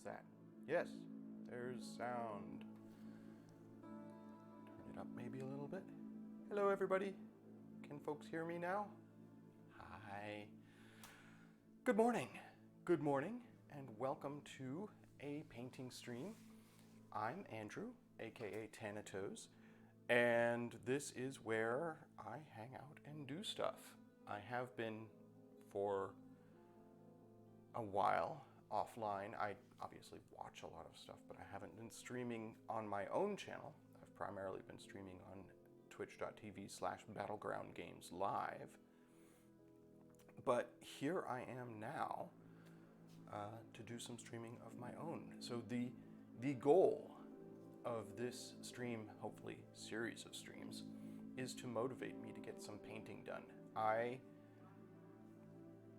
How's that? Yes, there's sound. Turn it up maybe a little bit. Hello everybody. Can folks hear me now? Hi. Good morning. Good morning and welcome to a painting stream. I'm Andrew, aka Thanatos, and this is where I hang out and do stuff. I have been for a while offline. I obviously watch a lot of stuff, but I haven't been streaming on my own channel. I've primarily been streaming on twitch.tv/Battleground Games Live. But here I am now to do some streaming of my own. So the goal of this stream, hopefully series of streams, is to motivate me to get some painting done.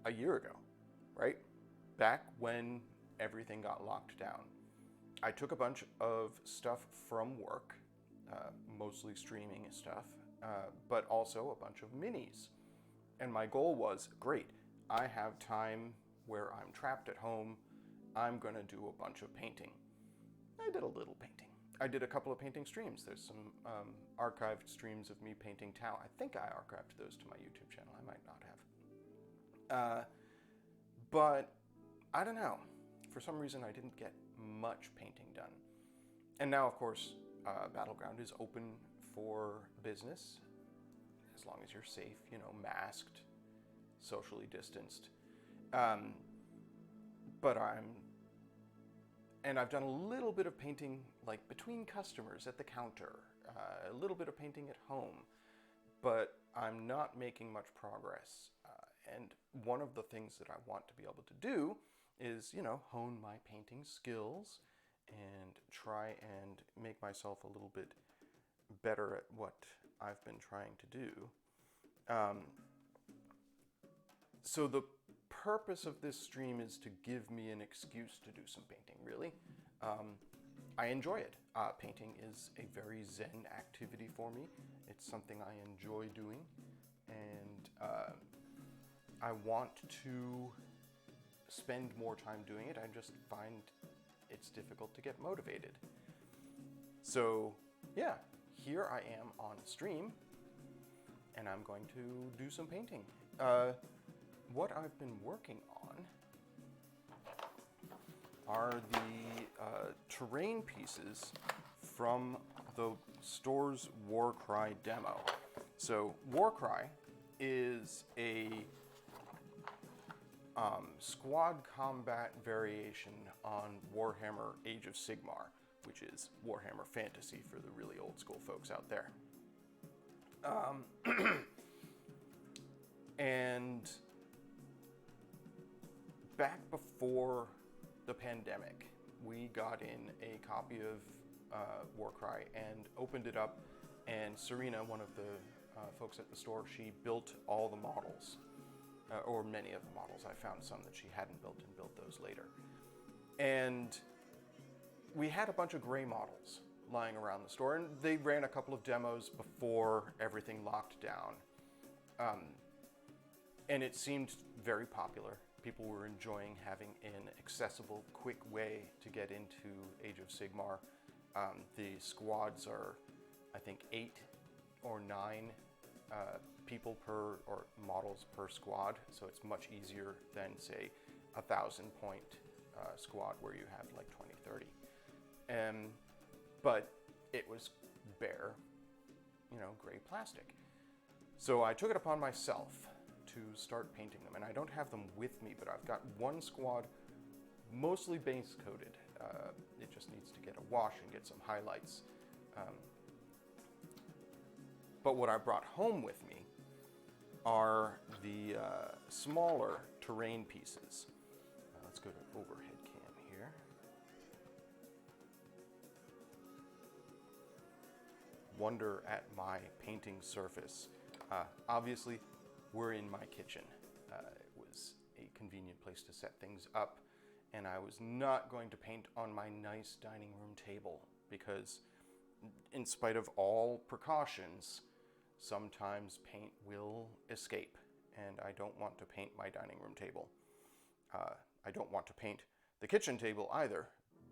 A year ago, right? Back when everything got locked down, I took a bunch of stuff from work, mostly streaming stuff, but also a bunch of minis. And my goal was, great, I have time where I'm trapped at home, I'm gonna do a bunch of painting. I did a little painting. I did a couple of painting streams. There's some archived streams of me painting Tau. I think I archived those to my YouTube channel. I might not have. But I don't know. For some reason, I didn't get much painting done. And now, of course, Battleground is open for business, as long as you're safe, you know, masked, socially distanced. But I've done a little bit of painting, like between customers at the counter, a little bit of painting at home, but I'm not making much progress. And one of the things that I want to be able to do is, you know, hone my painting skills and try and make myself a little bit better at what I've been trying to do. So the purpose of this stream is to give me an excuse to do some painting, really. I enjoy it. Painting is a very zen activity for me. It's something I enjoy doing, and I want to spend more time doing it. I just find it's difficult to get motivated. So yeah, here I am on stream, and I'm going to do some painting. What I've been working on are the terrain pieces from the store's Warcry demo. So Warcry is a squad combat variation on Warhammer Age of Sigmar, which is Warhammer Fantasy for the really old school folks out there. And back before the pandemic, we got in a copy of Warcry and opened it up, and Serena, one of the folks at the store, she built all the models, or many of the models. I found some that she hadn't built and built those later. And we had a bunch of gray models lying around the store, and they ran a couple of demos before everything locked down. And it seemed very popular. People were enjoying having an accessible, quick way to get into Age of Sigmar. The squads are, I think, 8 or 9 people per, or models per squad, so it's much easier than, say, 1,000-point squad where you have like 20, 30. But it was bare, you know, gray plastic. So I took it upon myself to start painting them, and I don't have them with me, but I've got one squad mostly base coated. It just needs to get a wash and get some highlights. But what I brought home with me are the smaller terrain pieces. Let's go to overhead cam here. Wonder at my painting surface. Obviously, we're in my kitchen. It was a convenient place to set things up, and I was not going to paint on my nice dining room table because, in spite of all precautions, sometimes paint will escape, and I don't want to paint my dining room table. I don't want to paint the kitchen table either,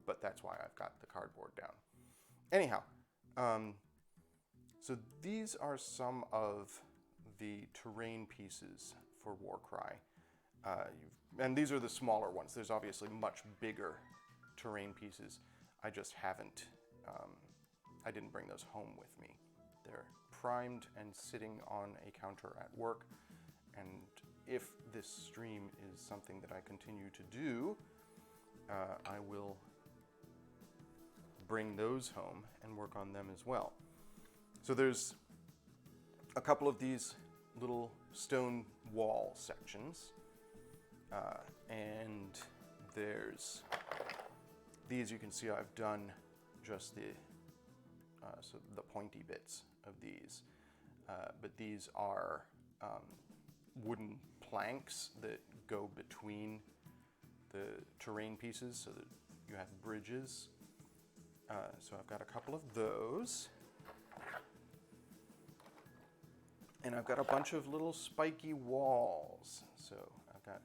but that's why I've got the cardboard down. Anyhow, so these are some of the terrain pieces for Warcry. And these are the smaller ones. There's obviously much bigger terrain pieces. I just haven't, I didn't bring those home with me. They're primed and sitting on a counter at work. And if this stream is something that I continue to do, I will bring those home and work on them as well. So there's a couple of these little stone wall sections, and there's these. You can see I've done just the so the pointy bits of these, but these are wooden planks that go between the terrain pieces so that you have bridges. So I've got a couple of those. And I've got a bunch of little spiky walls. So I've got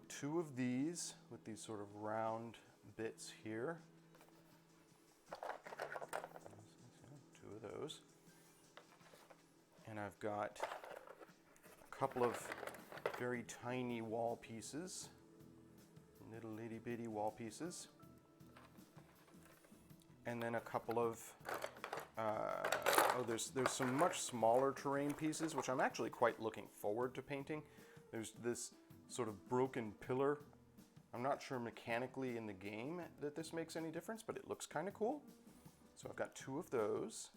2 of these with these sort of round bits here. 2 of those. And I've got a couple of very tiny wall pieces, little itty bitty wall pieces. And then a couple of, there's some much smaller terrain pieces, which I'm actually quite looking forward to painting. There's this sort of broken pillar. I'm not sure mechanically in the game that this makes any difference, but it looks kind of cool. So I've got 2 of those.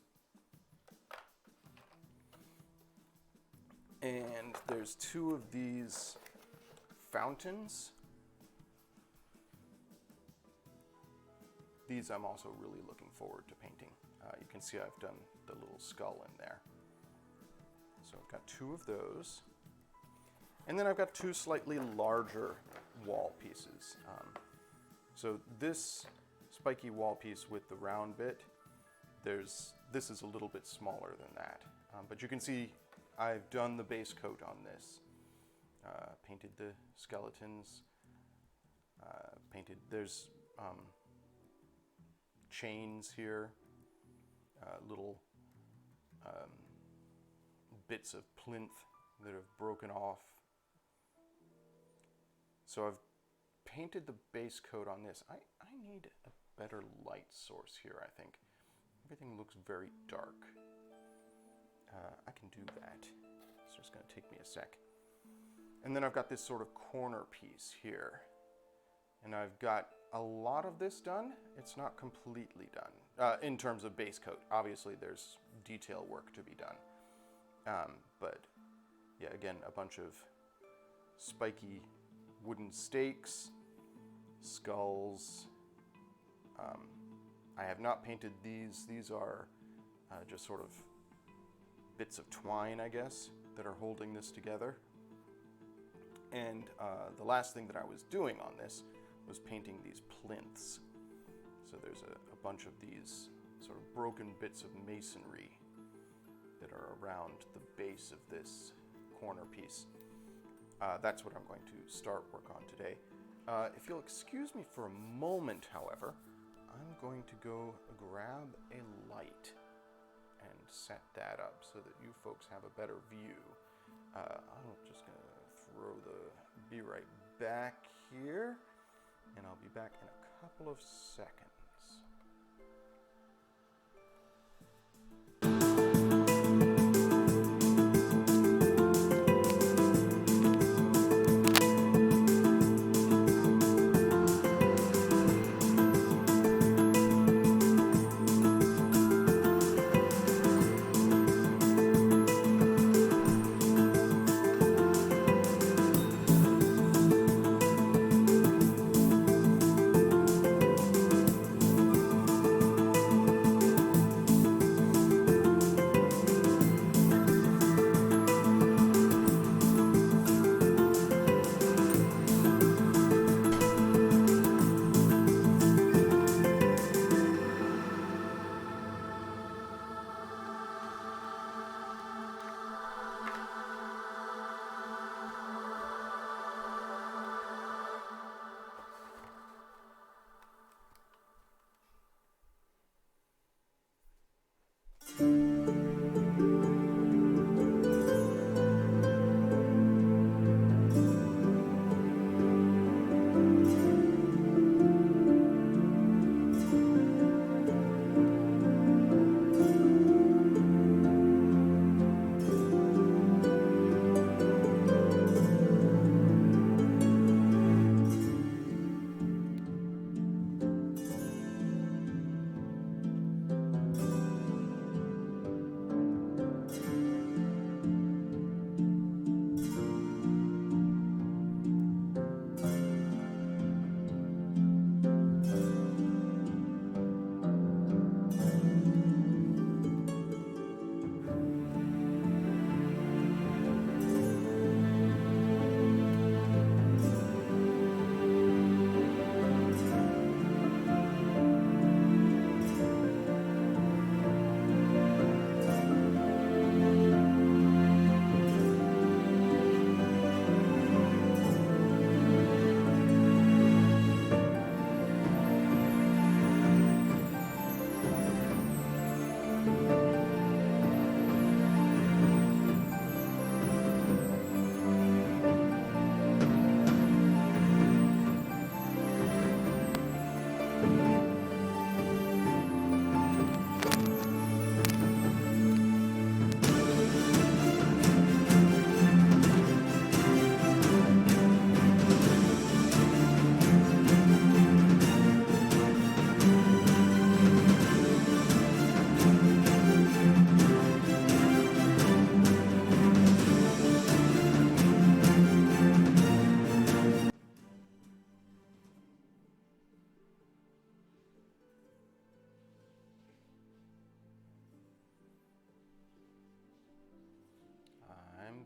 And there's 2 of these fountains. These I'm also really looking forward to painting. You can see I've done the little skull in there. So I've got 2 of those. And then I've got 2 slightly larger wall pieces. So this spiky wall piece with the round bit, this is a little bit smaller than that. But you can see I've done the base coat on this. Painted the skeletons. There's chains here, little bits of plinth that have broken off. So I've painted the base coat on this. I need a better light source here, I think. Everything looks very dark. I can do that. It's just going to take me a sec. And then I've got this sort of corner piece here. And I've got a lot of this done. It's not completely done in terms of base coat. Obviously, there's detail work to be done. But yeah, again, a bunch of spiky wooden stakes, skulls. I have not painted these. These are just sort of bits of twine, I guess, that are holding this together. And the last thing that I was doing on this was painting these plinths. So there's a bunch of these sort of broken bits of masonry that are around the base of this corner piece. That's what I'm going to start work on today. If you'll excuse me for a moment, however, I'm going to go grab a light and set that up so that you folks have a better view. I'm just going to be right back here, and I'll be back in a couple of seconds.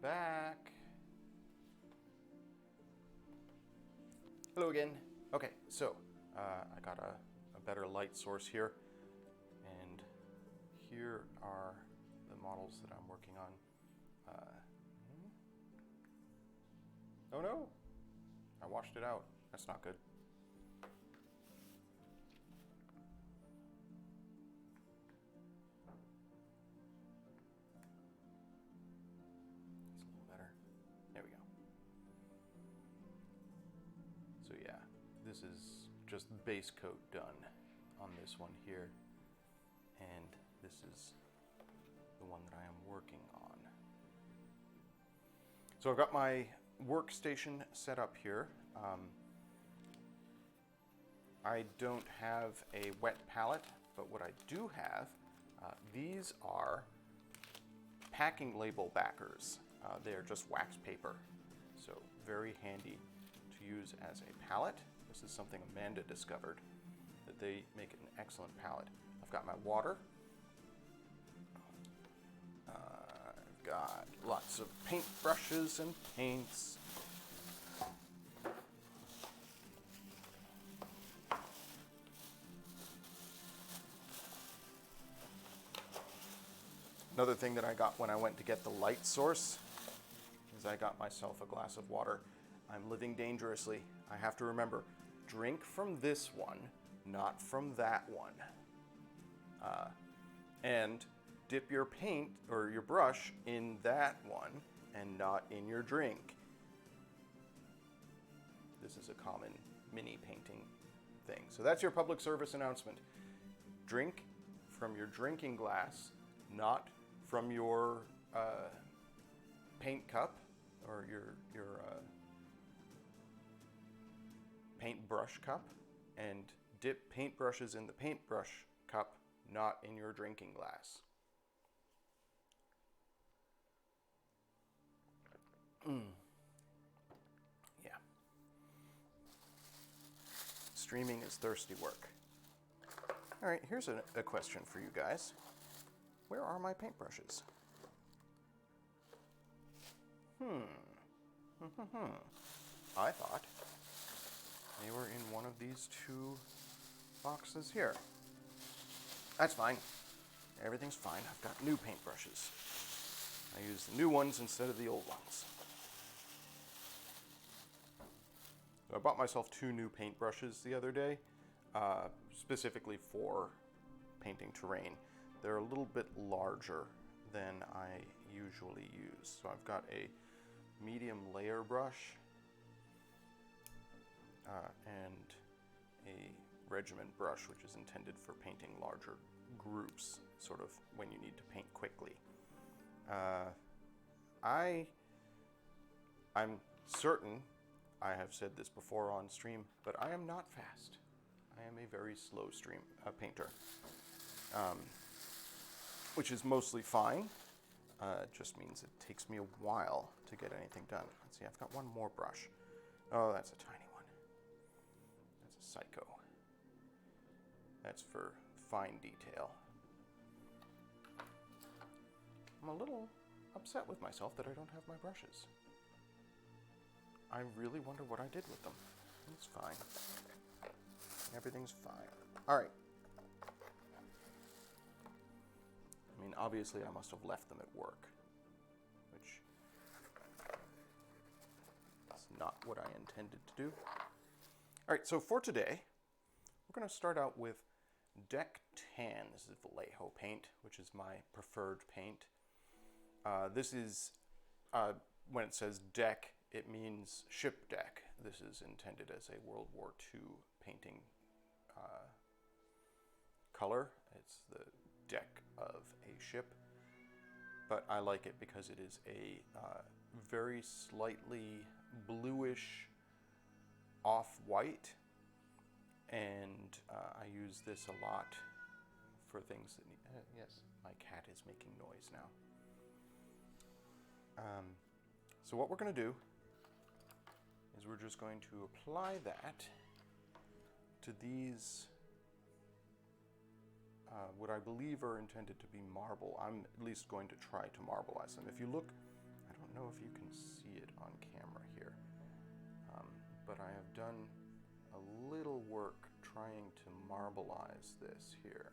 back. Hello again. Okay, so I got a better light source here, and here are the models that I'm working on. Oh no, I washed it out. That's not good. That's a little better. There we go. So yeah, this is just base coat done on this one here, and this is the one that I am working on. So I've got my workstation set up here. I don't have a wet palette, but what I do have, these are packing label backers. They are just wax paper, so very handy to use as a palette. This is something Amanda discovered, that they make an excellent palette. I've got my water. I've got lots of paint brushes and paints. Another thing that I got when I went to get the light source is I got myself a glass of water. I'm living dangerously. I have to remember, drink from this one, not from that one. And dip your paint or your brush in that one and not in your drink. This is a common mini painting thing. So that's your public service announcement. Drink from your drinking glass, not from your paint cup or your paintbrush cup, and dip paintbrushes in the paintbrush cup, not in your drinking glass. Yeah. Streaming is thirsty work. All right, here's a question for you guys. Where are my paintbrushes? I thought they were in one of these two boxes here. That's fine. Everything's fine. I've got new paintbrushes. I use the new ones instead of the old ones. So I bought myself 2 new paintbrushes the other day, specifically for painting terrain. They're a little bit larger than I usually use. So I've got a medium layer brush and a regiment brush, which is intended for painting larger groups, sort of when you need to paint quickly. I'm certain I have said this before on stream, but I am not fast. I am a very slow painter, which is mostly fine. It just means it takes me a while to get anything done. Let's see, I've got one more brush. Oh, that's a tiny one. That's a Psycho. That's for fine detail. I'm a little upset with myself that I don't have my brushes. I really wonder what I did with them. It's fine. Everything's fine. All right. I mean, obviously I must have left them at work, which is not what I intended to do. All right, so for today, we're going to start out with Deck Tan. This is Vallejo paint, which is my preferred paint. This is, when it says deck, it means ship deck. This is intended as a World War II painting color. It's the deck of a ship, but I like it because it is a very slightly bluish off-white, and I use this a lot for things that need... yes, my cat is making noise now. So what we're going to do is we're just going to apply that to these what I believe are intended to be marble. I'm at least going to try to marbleize them. If you look, I don't know if you can see it on camera here, but I have done a little work trying to marbleize this here.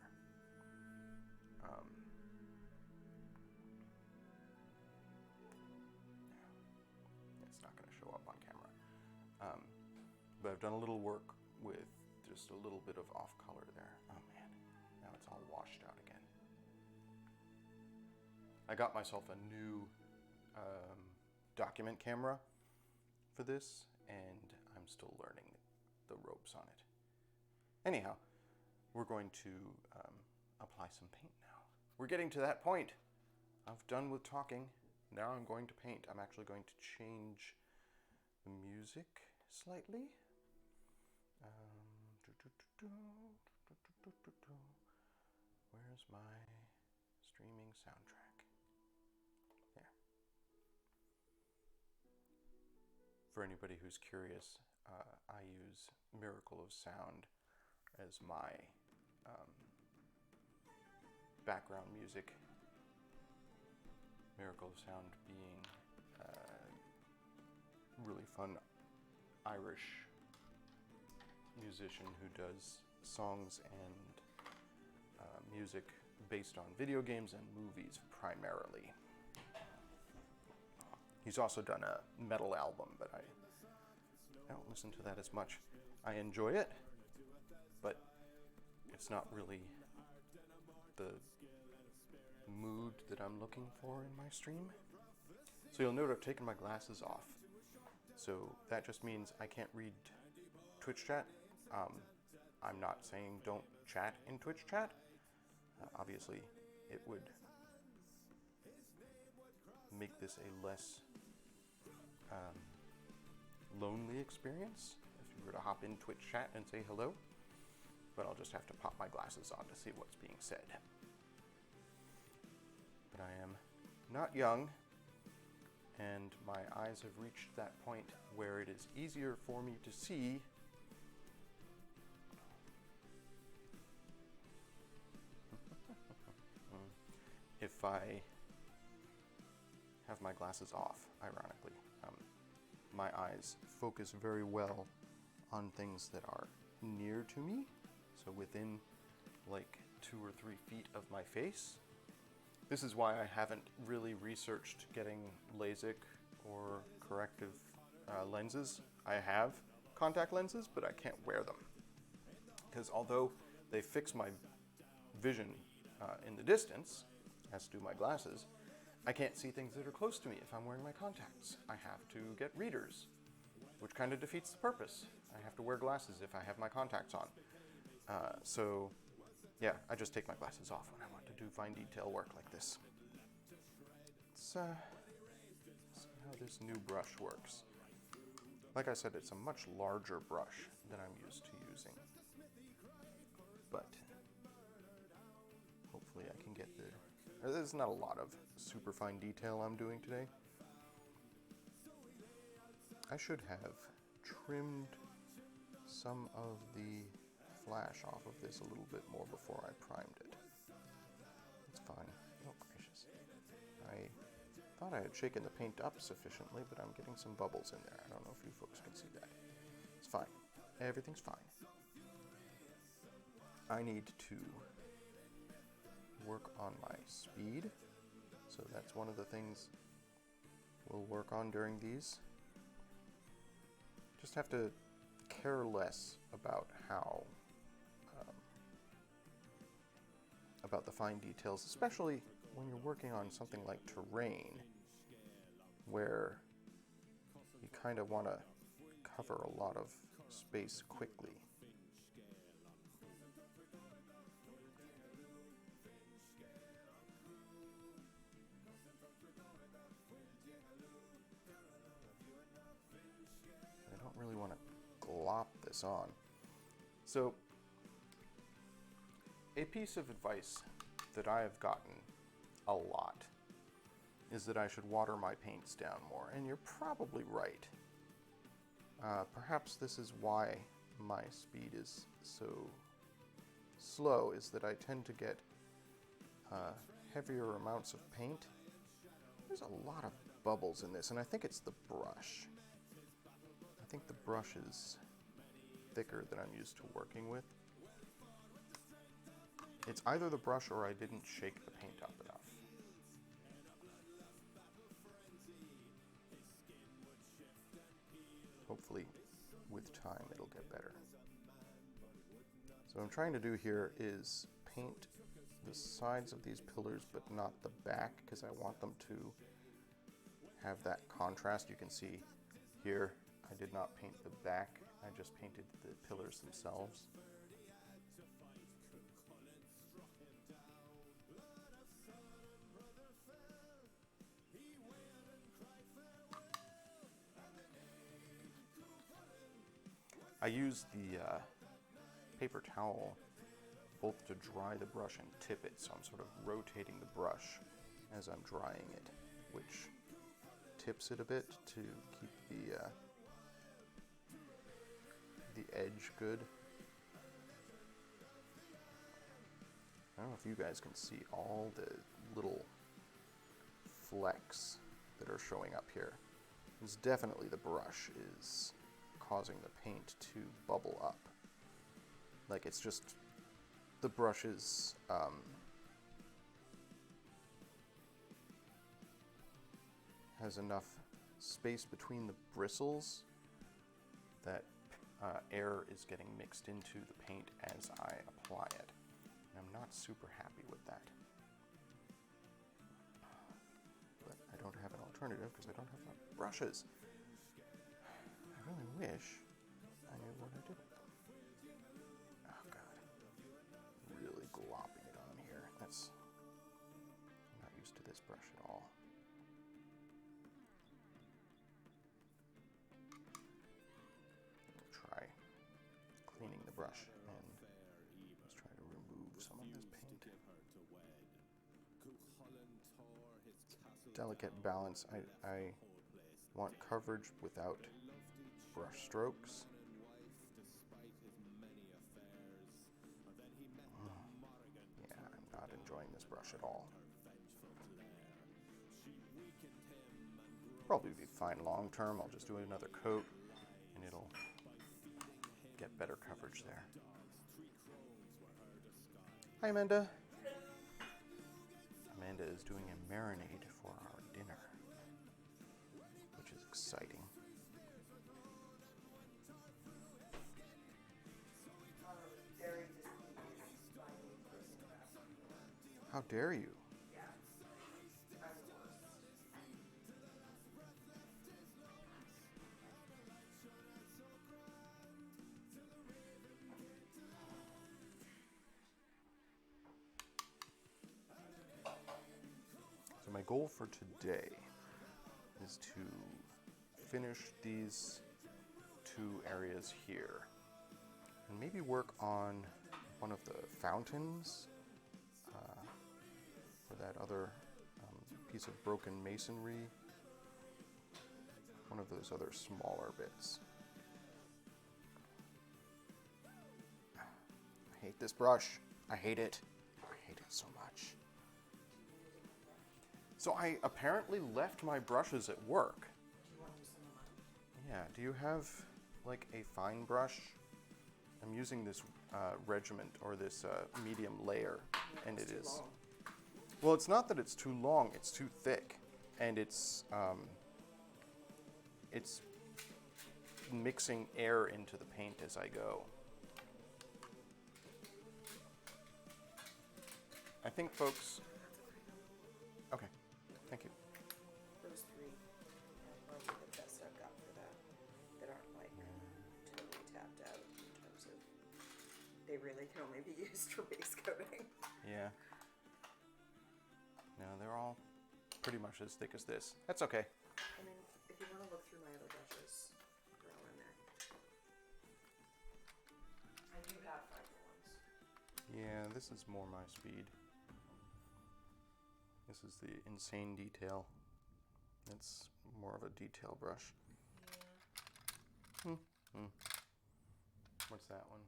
It's not going to show up on camera. But I've done a little work with just a little bit of off color there. Oh man, now it's all washed out again. I got myself a new document camera for this, and I'm still learning the ropes on it. Anyhow, we're going to apply some paint now. We're getting to that point. I've done with talking. Now I'm going to paint. I'm actually going to change the music slightly. Where's my streaming soundtrack? There. For anybody who's curious, I use Miracle of Sound as my background music. Miracle of Sound being a really fun Irish musician who does songs and music based on video games and movies primarily. He's also done a metal album, but I don't listen to that as much. I enjoy it, but it's not really the mood that I'm looking for in my stream. So you'll note I've taken my glasses off. So that just means I can't read Twitch chat. I'm not saying don't chat in Twitch chat. Obviously, it would make this a less lonely experience if you were to hop in Twitch chat and say hello. But I'll just have to pop my glasses on to see what's being said. But I am not young, and my eyes have reached that point where it is easier for me to see if I have my glasses off, ironically. My eyes focus very well on things that are near to me, so within like 2 or 3 feet of my face. This is why I haven't really researched getting LASIK or corrective lenses. I have contact lenses, but I can't wear them. Because although they fix my vision in the distance, as do my glasses, I can't see things that are close to me if I'm wearing my contacts. I have to get readers, which kind of defeats the purpose. I have to wear glasses if I have my contacts on. So yeah, I just take my glasses off when I want to do fine detail work like this. Let's see how this new brush works. Like I said, it's a much larger brush than I'm used to using. But hopefully I can get there's not a lot of super fine detail I'm doing today. I should have trimmed some of the flash off of this a little bit more before I primed it. It's fine. Oh, gracious. I thought I had shaken the paint up sufficiently, but I'm getting some bubbles in there. I don't know if you folks can see that. It's fine. Everything's fine. I need to work on my speed, so that's one of the things we'll work on during these. Just have to care less about how about the fine details, especially when you're working on something like terrain, where you kind of want to cover a lot of space quickly. I don't really want to glop this on. So, a piece of advice that I have gotten a lot is that I should water my paints down more, and you're probably right. Perhaps this is why my speed is so slow, is that I tend to get heavier amounts of paint. There's a lot of bubbles in this, and I think it's the brush. I think the brush is thicker than I'm used to working with. It's either the brush or I didn't shake the paint up enough. Hopefully, with time, it'll get better. So what I'm trying to do here is paint the sides of these pillars, but not the back, because I want them to have that contrast. You can see here, I did not paint the back, I just painted the pillars themselves. I use the paper towel both to dry the brush and tip it, so I'm sort of rotating the brush as I'm drying it, which tips it a bit to keep the edge good. I don't know if you guys can see all the little flecks that are showing up here. It's definitely the brush is causing the paint to bubble up. Like, it's just the brush is has enough space between the bristles that air is getting mixed into the paint as I apply it. And I'm not super happy with that. But I don't have an alternative because I don't have enough brushes. I really wish I knew what I did with them. Oh god. Really glopping it on here. I'm not used to this brush at all. Try cleaning the brush and let's try to remove some of this paint. Delicate balance. I want coverage without brush strokes. Yeah, I'm not enjoying this brush at all. Probably be fine long term. I'll just do another coat and it'll get better coverage there. Hi, Amanda. Amanda is doing a marinade for our dinner, which is exciting. How dare you? So my goal for today is to finish these two areas here and maybe work on one of the fountains for that other piece of broken masonry, one of those other smaller bits. I hate this brush. I hate it. I hate it so much. So I apparently left my brushes at work. Yeah, do you have like a fine brush? I'm using this regiment or this medium layer, and it is. Long. Well, it's not that it's too long; it's too thick, and it's mixing air into the paint as I go. I think, folks. Okay, thank you. Those three are probably the best I've got for that. That aren't like totally tapped out in terms of they really can only be used for base coating. Yeah. No, they're all pretty much as thick as this. That's okay. I mean, if you want to look through my other brushes, they're all in there. I do have finer ones. Yeah, this is more my speed. This is the insane detail. It's more of a detail brush. Yeah. What's that one?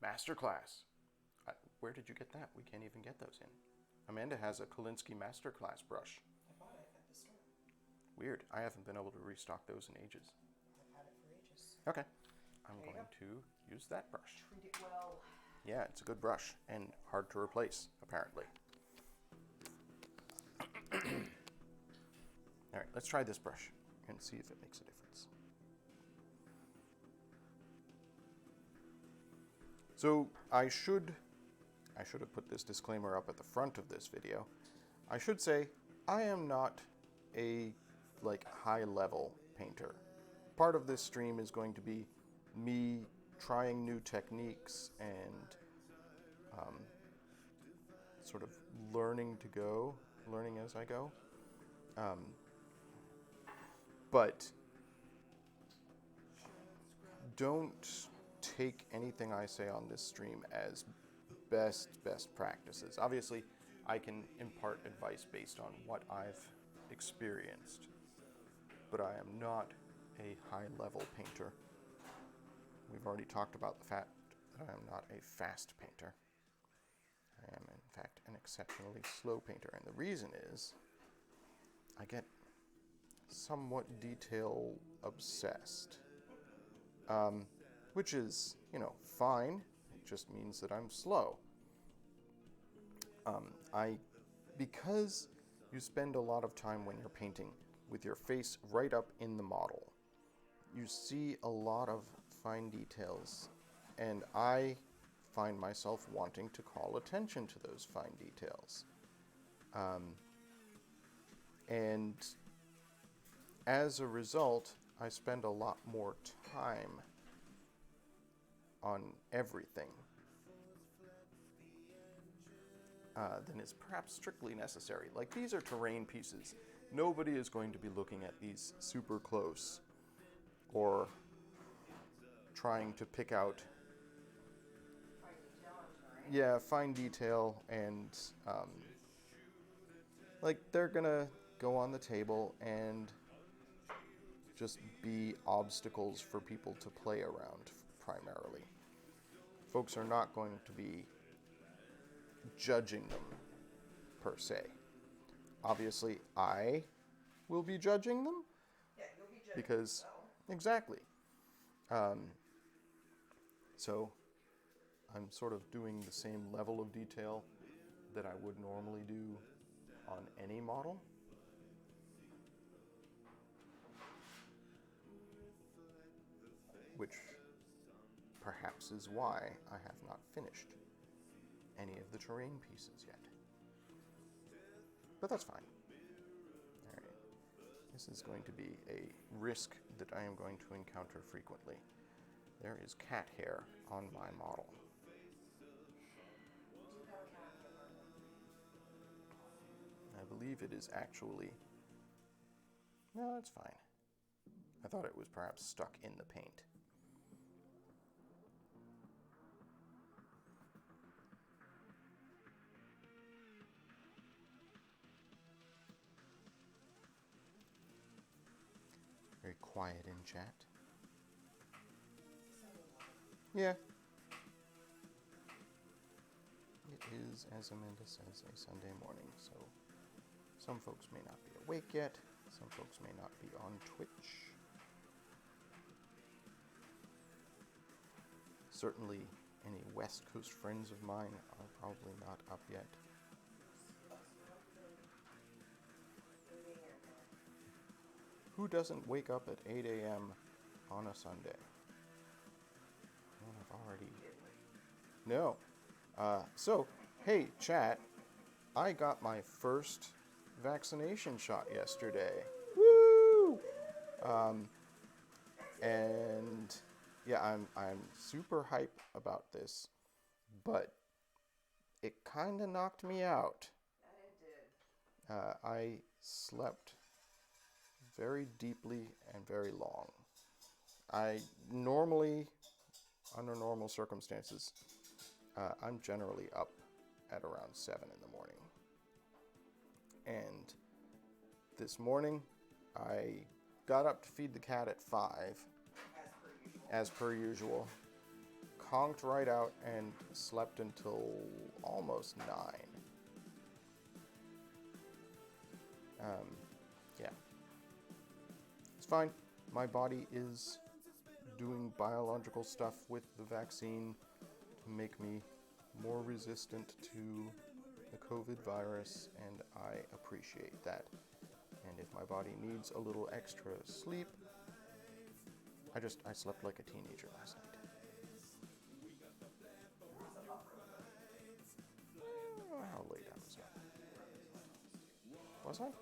Masterclass. Where did you get that? We can't even get those in. Amanda has a Kolinsky Masterclass brush. I bought it at the store. Weird. I haven't been able to restock those in ages. I've had it for ages. Okay. I'm There you going go. to use that brush. Treat it well. Yeah, it's a good brush and hard to replace, apparently. All right, let's try this brush and see if it makes a difference. So I should have put this disclaimer up at the front of this video. I should say I am not a high level painter. Part of this stream is going to be me trying new techniques and sort of learning as I go. But don't take anything I say on this stream as best practices. Obviously, I can impart advice based on what I've experienced, but I am not a high-level painter. We've already talked about the fact that I am not a fast painter. I am, in fact, an exceptionally slow painter, and the reason is I get somewhat detail obsessed, which is, fine. It just means that I'm slow. Because you spend a lot of time when you're painting with your face right up in the model, you see a lot of fine details, and I find myself wanting to call attention to those fine details. And as a result, I spend a lot more time on everything than is perhaps strictly necessary. Like, these are terrain pieces. Nobody is going to be looking at these super close or trying to pick out fine detail, and they're gonna go on the table and just be obstacles for people to play around primarily. Folks are not going to be judging them per se. Obviously, I will be judging them. Yeah, you'll be judging Because, yourself. exactly. So I'm sort of doing the same level of detail that I would normally do on any model. Which perhaps is why I have not finished any of the terrain pieces yet. But that's fine. All right. This is going to be a risk that I am going to encounter frequently. There is cat hair on my model. I believe it is actually... No, that's fine. I thought it was perhaps stuck in the paint. Very quiet in chat. Yeah. It is, as Amanda says, a Sunday morning, so some folks may not be awake yet. Some folks may not be on Twitch. Certainly, any West Coast friends of mine are probably not up yet. Who doesn't wake up at 8 a.m. on a Sunday? Well, I've already... No. So, hey, chat. I got my first vaccination shot yesterday. Woo! And yeah, I'm super hype about this, but it kind of knocked me out. And it did. I slept very deeply and very long. I normally, under normal circumstances, I'm generally up at around 7 in the morning. And this morning, I got up to feed the cat at 5, as per usual, conked right out and slept until almost 9. Yeah. It's fine. My body is doing biological stuff with the vaccine to make me more resistant to the COVID virus, and I appreciate that. And if my body needs a little extra sleep, I slept like a teenager last night. How late I was up? Was I?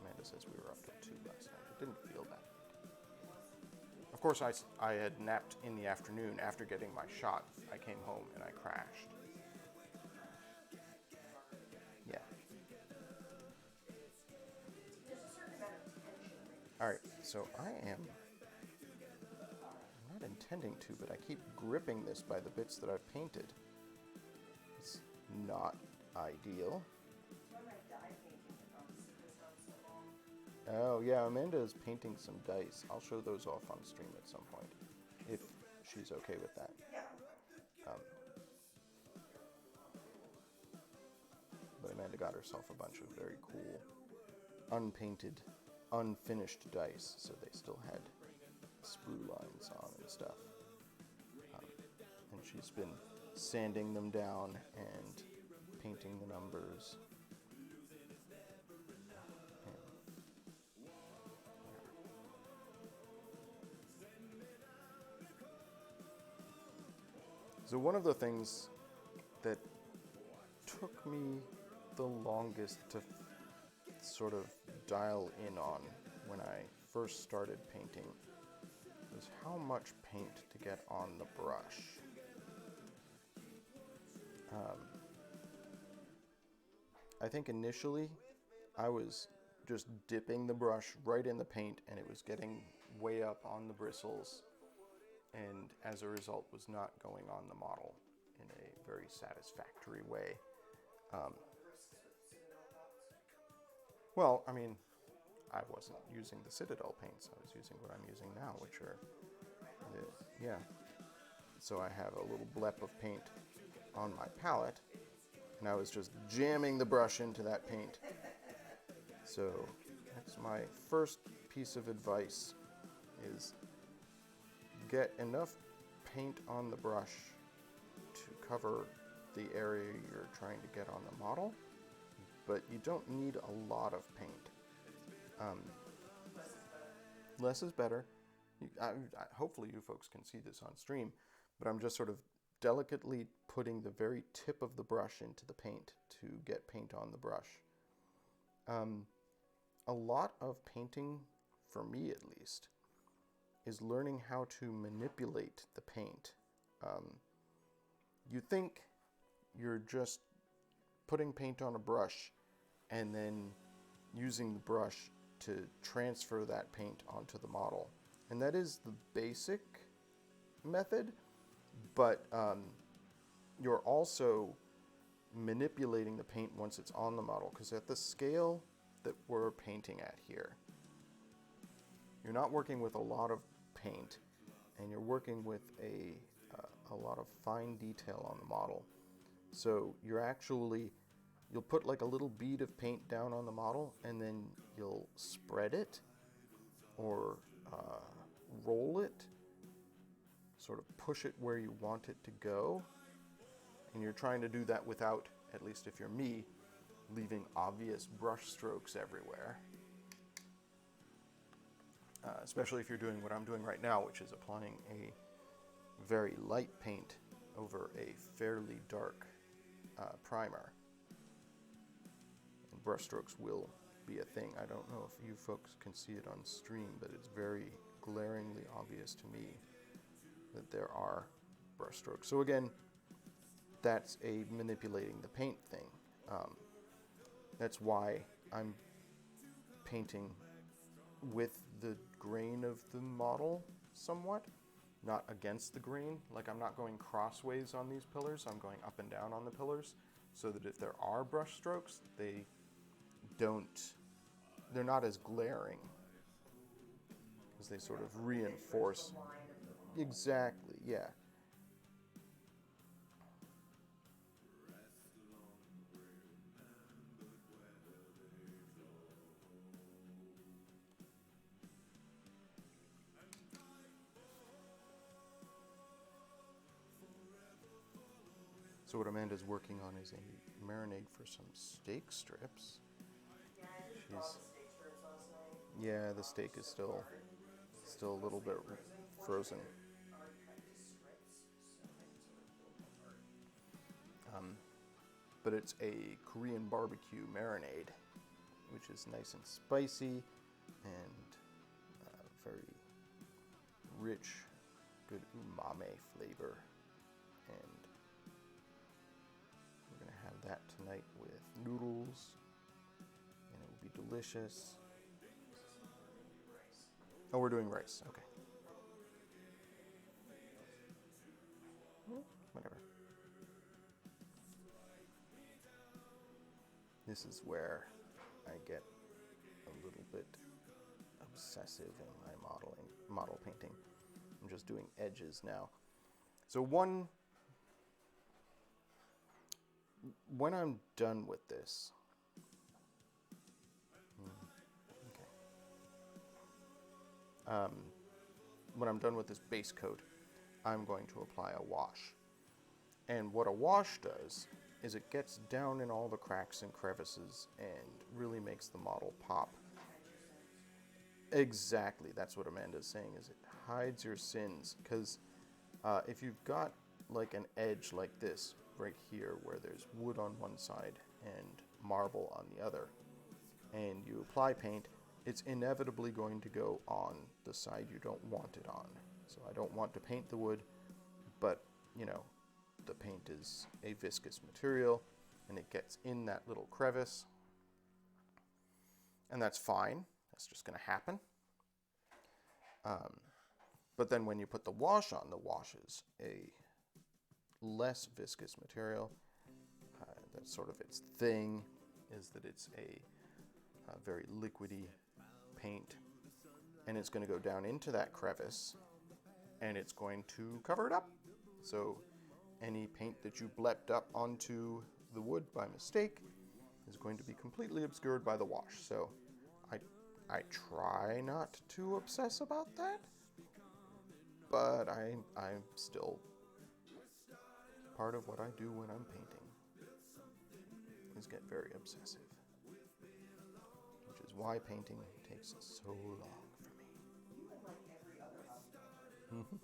Amanda says we were up till 2 last night. It didn't feel that late. Of course, I had napped in the afternoon after getting my shot. I came home and I crashed. Yeah. Alright, so I'm not intending to, but I keep gripping this by the bits that I've painted. It's not ideal. Oh yeah, Amanda is painting some dice. I'll show those off on stream at some point, if she's okay with that. But Amanda got herself a bunch of very cool, unpainted, unfinished dice, so they still had sprue lines on and stuff. And she's been sanding them down and painting the numbers. So one of the things that took me the longest to sort of dial in on when I first started painting was how much paint to get on the brush. I think initially I was just dipping the brush right in the paint and it was getting way up on the bristles, and as a result was not going on the model in a very satisfactory way. Well, I mean, I wasn't using the Citadel paints. I was using what I'm using now, which are, yeah. So I have a little blep of paint on my palette, and I was just jamming the brush into that paint. So that's my first piece of advice, is get enough paint on the brush to cover the area you're trying to get on the model, but you don't need a lot of paint. Less is better. Hopefully you folks can see this on stream, but I'm just sort of delicately putting the very tip of the brush into the paint to get paint on the brush. A lot of painting, for me at least, is learning how to manipulate the paint. You think you're just putting paint on a brush and then using the brush to transfer that paint onto the model. And that is the basic method, but you're also manipulating the paint once it's on the model, because at the scale that we're painting at here, you're not working with a lot of paint, and you're working with a lot of fine detail on the model. So you'll put like a little bead of paint down on the model, and then you'll spread it or roll it, sort of push it where you want it to go. And you're trying to do that without, at least if you're me, leaving obvious brush strokes everywhere. Especially if you're doing what I'm doing right now, which is applying a very light paint over a fairly dark primer. And brush strokes will be a thing. I don't know if you folks can see it on stream, but it's very glaringly obvious to me that there are brush strokes. So again, that's a manipulating the paint thing. That's why I'm painting with the grain of the model somewhat, not against the grain. Like, I'm not going crossways on these pillars, I'm going up and down on the pillars, so that if there are brush strokes, they're not as glaring, because they sort of reinforce. Exactly, yeah. So what Amanda's working on is a marinade for some steak strips. Yeah, I did all the steak strips last night. Yeah, the steak is still a little bit frozen. Already cut into strips, so I can sort of pull them apart. But it's a Korean barbecue marinade, which is nice and spicy and very rich, good umami flavor. And we're going to have that tonight with noodles, and it will be delicious. Oh, we're doing rice. Okay. Whatever. This is where I get a little bit obsessive in my model painting. I'm just doing edges now. So when I'm done with this, when I'm done with this base coat, I'm going to apply a wash. And what a wash does is it gets down in all the cracks and crevices and really makes the model pop. Exactly, that's what Amanda's saying, is it hides your sins. Because if you've got like an edge like this right here where there's wood on one side and marble on the other, and you apply paint, it's inevitably going to go on the side you don't want it on. So I don't want to paint the wood, but you know, the paint is a viscous material and it gets in that little crevice, and that's fine. That's just going to happen. But then when you put the wash on, the wash is a less viscous material. That's sort of its thing, is that it's a very liquidy paint, and it's going to go down into that crevice and it's going to cover it up. So any paint that you blepped up onto the wood by mistake is going to be completely obscured by the wash. So I try not to obsess about that, but I'm still, part of what I do when I'm painting is get very obsessive, which is why painting takes so long for me. You and like every other house painter.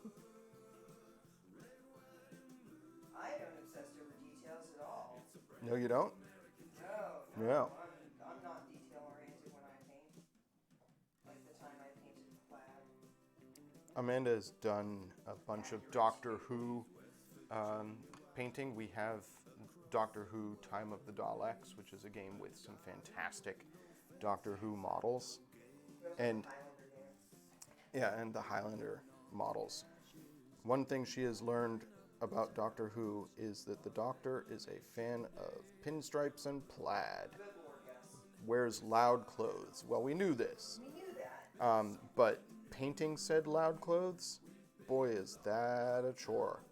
I don't obsess over details at all. No, you don't? No. Yeah. I'm not detail oriented when I paint. Like the time I painted plaid. Amanda has done a bunch of Doctor Who painting. We have Doctor Who Time of the Daleks, which is a game with some fantastic Doctor Who models. And Highlander game. yeah, and the Highlander models. One thing she has learned about Doctor Who is that the Doctor is a fan of pinstripes and plaid. Good lord, yes. Wears loud clothes. Well, we knew this. We knew that. But painting said loud clothes, boy, is that a chore.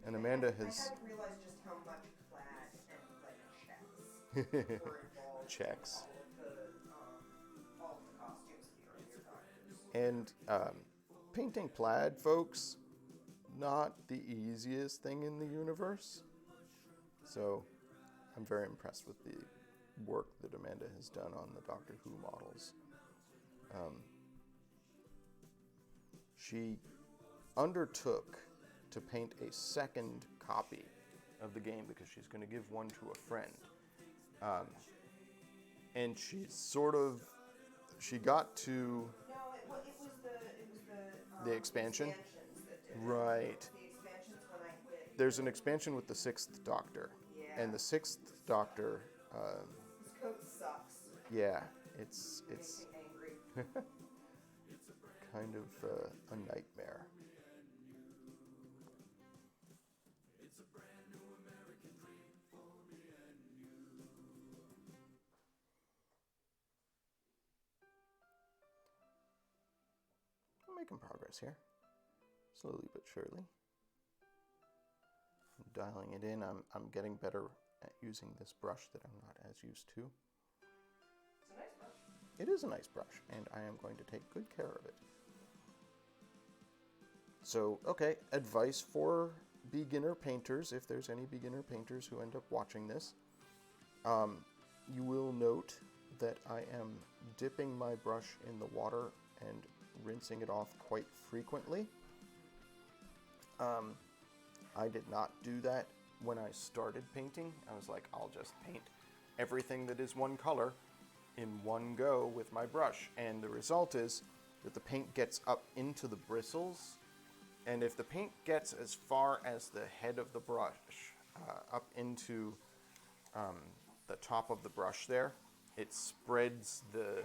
And Amanda has... I hadn't realized just how much plaid and like checks were involved. Checks. In all of the costumes of the earlier Doctors. And painting plaid, folks, not the easiest thing in the universe. So I'm very impressed with the work that Amanda has done on the Doctor Who models. She undertook to paint a second copy of the game because she's going to give one to a friend. And she got to... No, it was the expansion? expansions that did it. Right. The expansions when I quit. There's an expansion with the 6th Doctor. Yeah. And the 6th Doctor, His coat sucks. yeah, it's Makes me angry. kind of a nightmare. I'm making progress here, slowly but surely. I'm dialing it in. I'm getting better at using this brush that I'm not as used to. It's a nice brush. It is a nice brush, and I am going to take good care of it. So, okay, advice for beginner painters, if there's any beginner painters who end up watching this, you will note that I am dipping my brush in the water and rinsing it off quite frequently. I did not do that when I started painting. I was like, I'll just paint everything that is one color in one go with my brush. And the result is that the paint gets up into the bristles. And if the paint gets as far as the head of the brush, up into the top of the brush there, it spreads the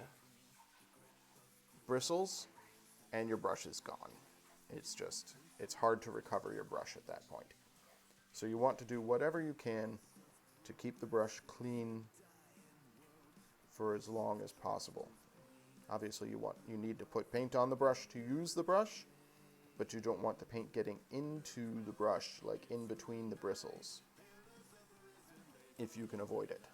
bristles and your brush is gone. It's hard to recover your brush at that point. So you want to do whatever you can to keep the brush clean for as long as possible. Obviously you need to put paint on the brush to use the brush, but you don't want the paint getting into the brush, like in between the bristles, if you can avoid it.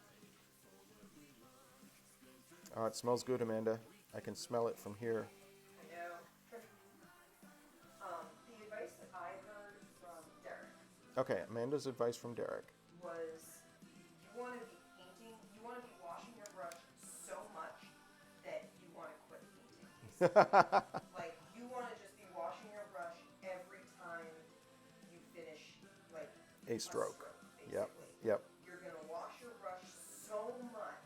It smells good, Amanda. I can smell it from here. I know. The advice that I heard from Derek Okay, Amanda's advice from Derek. was you want to be washing your brush so much that you want to quit painting. Like, you want to just be washing your brush every time you finish, like, A stroke. basically. Yep. You're going to wash your brush so much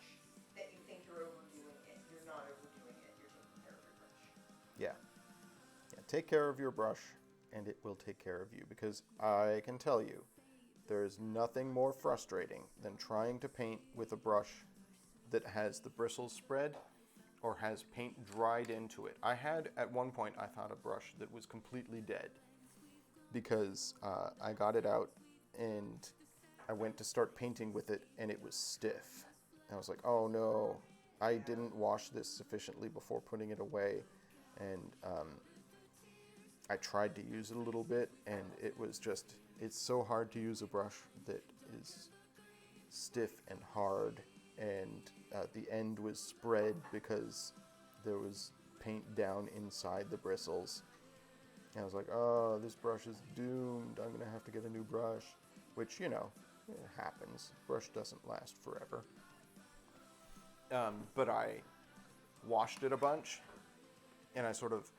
that you think you're overdoing it. You're not overdoing it. You're taking care of your brush. Yeah. Take care of your brush, and it will take care of you. Because I can tell you, there is nothing more frustrating than trying to paint with a brush that has the bristles spread or has paint dried into it. I had, at one point, I thought a brush that was completely dead because I got it out and I went to start painting with it and it was stiff. I was like, oh no, I didn't wash this sufficiently before putting it away. And I tried to use it a little bit, and it's so hard to use a brush that is stiff and hard, and the end was spread because there was paint down inside the bristles. And I was like, oh, this brush is doomed. I'm going to have to get a new brush, which, it happens. Brush doesn't last forever. But I washed it a bunch, and I sort of,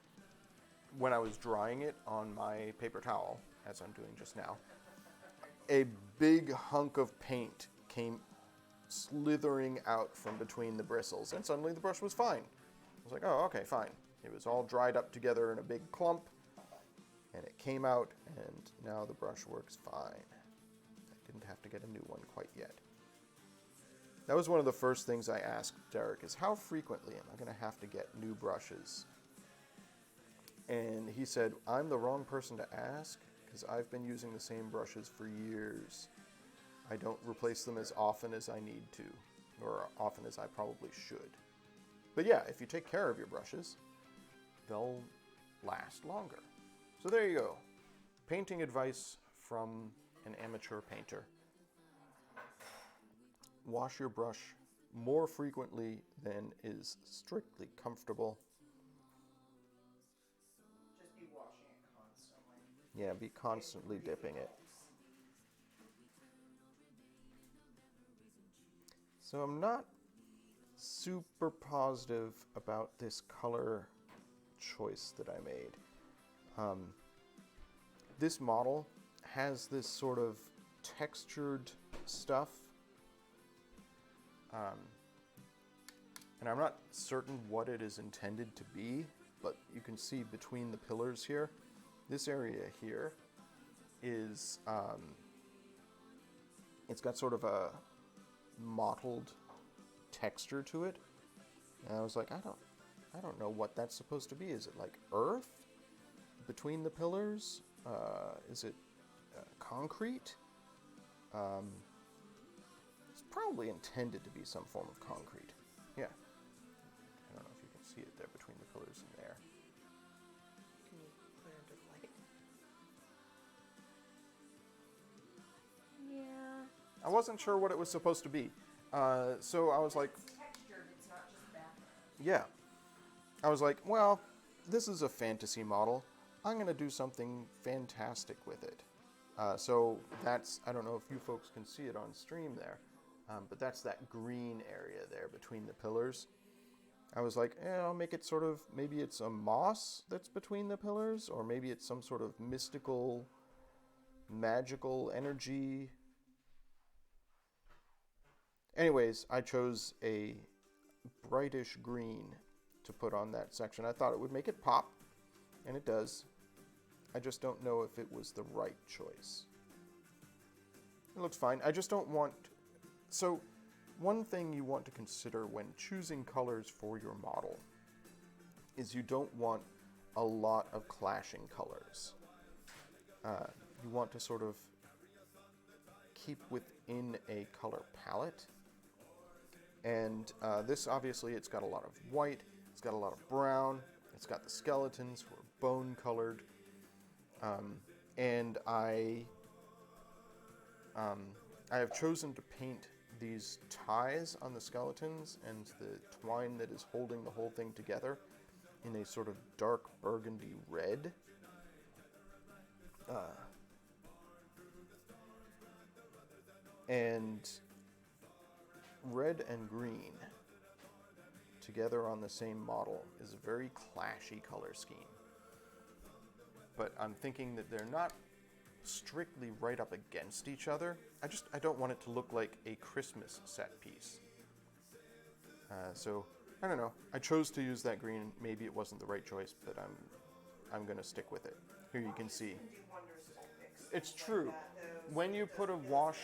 when I was drying it on my paper towel, as I'm doing just now, a big hunk of paint came slithering out from between the bristles, and suddenly the brush was fine. I was like, oh, okay, fine. It was all dried up together in a big clump, and it came out, and now the brush works fine. I didn't have to get a new one quite yet. That was one of the first things I asked Derek, is how frequently am I going to have to get new brushes? And he said, I'm the wrong person to ask because I've been using the same brushes for years. I don't replace them as often as I need to, or often as I probably should. But yeah, if you take care of your brushes, they'll last longer. So there you go. Painting advice from an amateur painter. Wash your brush more frequently than is strictly comfortable. Just be washing it constantly. Yeah, be constantly It really dipping it. helps. So I'm not super positive about this color choice that I made. This model has this sort of textured stuff. And I'm not certain what it is intended to be, but you can see between the pillars here, this area here is, it's got sort of a mottled texture to it. And I was like, I don't know what that's supposed to be. Is it like earth between the pillars? Is it concrete? It's probably intended to be some form of concrete. Yeah. I don't know if you can see it there between the pillars and there. Can you put it under light? Yeah. I wasn't sure what it was supposed to be. So I was like, It's textured, it's not just background. yeah. I was like, well, this is a fantasy model. I'm going to do something fantastic with it. So that's, I don't know if you folks can see it on stream there, but that's that green area there between the pillars. I was like, I'll make it sort of, maybe it's a moss that's between the pillars, or maybe it's some sort of mystical, magical energy. Anyways, I chose a brightish green to put on that section. I thought it would make it pop, and it does. I just don't know if it was the right choice. It looks fine. I just don't want... So, one thing you want to consider when choosing colors for your model is you don't want a lot of clashing colors. You want to sort of keep within a color palette. And this, obviously, it's got a lot of white, it's got a lot of brown, it's got the skeletons who are bone-colored. And I have chosen to paint these ties on the skeletons and the twine that is holding the whole thing together in a sort of dark burgundy red. And red and green together on the same model is a very clashy color scheme. But I'm thinking that they're not strictly right up against each other. I don't want it to look like a Christmas set piece. So I don't know. I chose to use that green. Maybe it wasn't the right choice, but I'm gonna stick with it. Here you can see. It's true. When you put a wash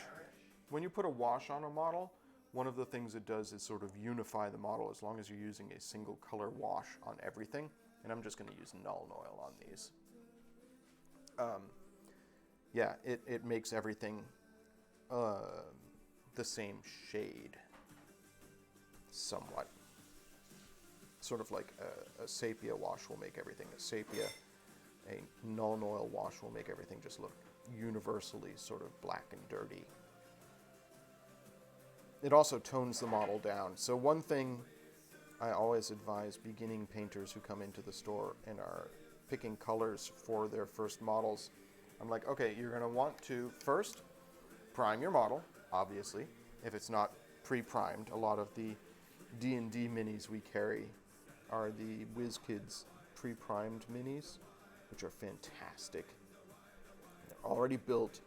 on a model, one of the things it does is sort of unify the model as long as you're using a single color wash on everything. And I'm just going to use Nuln Oil on these. Yeah, it makes everything the same shade, somewhat. Sort of like a sepia wash will make everything a sepia. A Nuln Oil wash will make everything just look universally sort of black and dirty. It also tones the model down. So one thing I always advise beginning painters who come into the store and are picking colors for their first models, I'm like, okay, you're going to want to first prime your model, obviously, if it's not pre-primed. A lot of the D&D minis we carry are the WizKids pre-primed minis, which are fantastic. They're already built,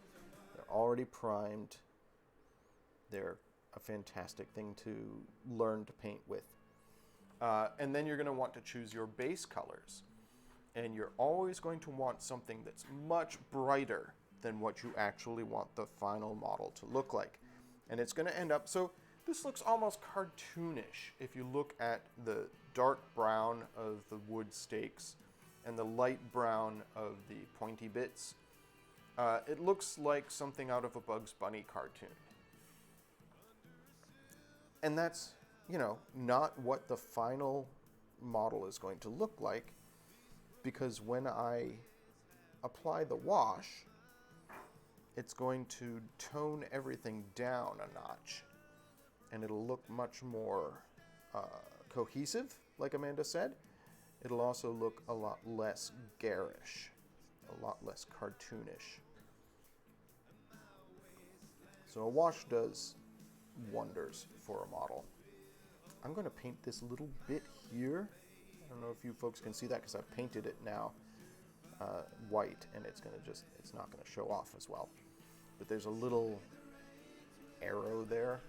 they're already primed, they're a fantastic thing to learn to paint with. And then you're going to want to choose your base colors. And you're always going to want something that's much brighter than what you actually want the final model to look like. And it's going to end up, so this looks almost cartoonish if you look at the dark brown of the wood stakes and the light brown of the pointy bits. It looks like something out of a Bugs Bunny cartoon. And that's, not what the final model is going to look like, because when I apply the wash, it's going to tone everything down a notch, and it'll look much more cohesive, like Amanda said. It'll also look a lot less garish, a lot less cartoonish. So a wash does wonders for a model. I'm going to paint this little bit here. I don't know if you folks can see that because I've painted it now white, and it's not going to show off as well. But there's a little arrow there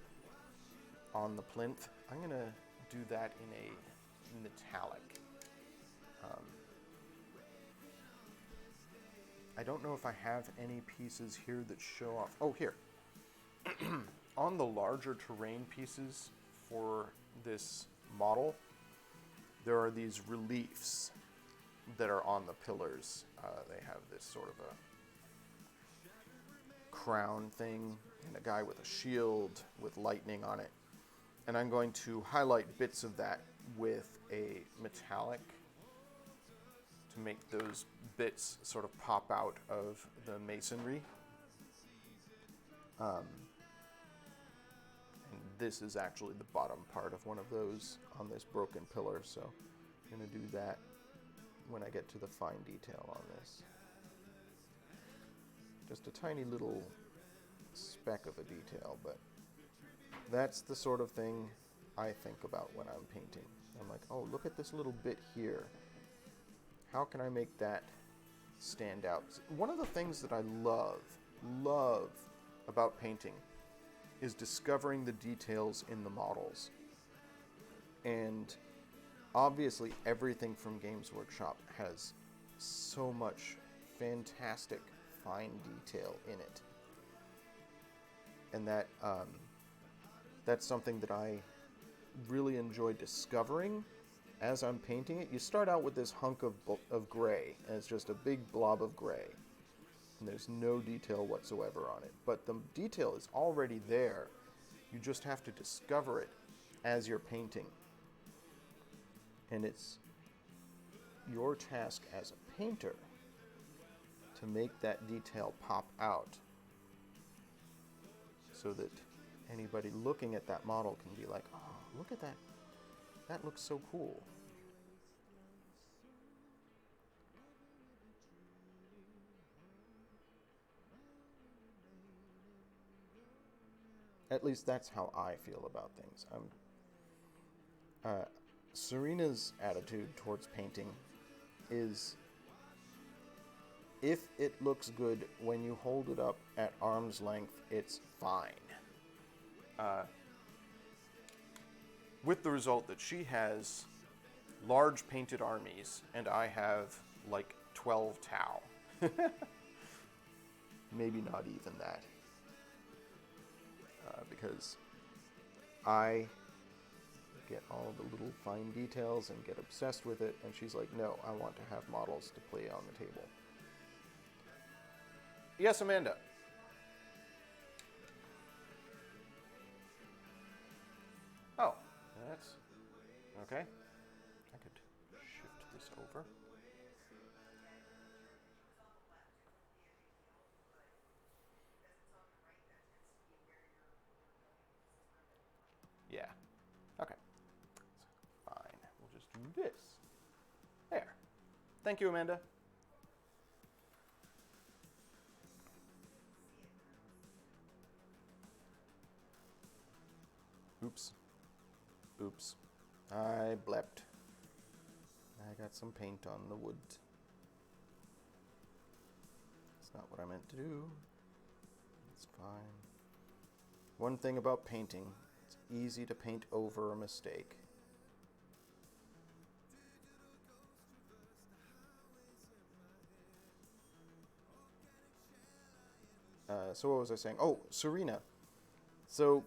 on the plinth. I'm going to do that in a metallic. I don't know if I have any pieces here that show off. Oh, here. On the larger terrain pieces for this model, there are these reliefs that are on the pillars. They have this sort of a crown thing and a guy with a shield with lightning on it. And I'm going to highlight bits of that with a metallic to make those bits sort of pop out of the masonry. And this is actually the bottom part of one of those on this broken pillar, so I'm going to do that when I get to the fine detail on this. just a tiny little speck of a detail, but that's the sort of thing I think about when I'm painting. I'm like, oh, look at this little bit here. How can I make that stand out? One of the things that I love about painting is discovering the details in the models. And obviously everything from Games Workshop has so much fantastic fine detail in it. And that's something that I really enjoy discovering as I'm painting it. You start out with this hunk of gray, and it's just a big blob of gray. And there's no detail whatsoever on it. But the detail is already there. You just have to discover it as you're painting. And it's your task as a painter to make that detail pop out so that anybody looking at that model can be like, oh, look at that. That looks so cool. At least that's how I feel about things. Serena's attitude towards painting is, if it looks good when you hold it up at arm's length, it's fine. With the result that she has large painted armies, and I have like 12 Tau. Maybe not even that. Because I get all the little fine details and get obsessed with it, and she's like, no, I want to have models to play on the table. Yes, Amanda. Oh, that's okay. I could shift this over. Yeah. Okay. Fine. We'll just do this. There. Thank you, Amanda. Oops. Oops. I blepped. I got some paint on the wood. That's not what I meant to do. It's fine. One thing about painting, it's easy to paint over a mistake. So what was I saying? Oh, Serena. So,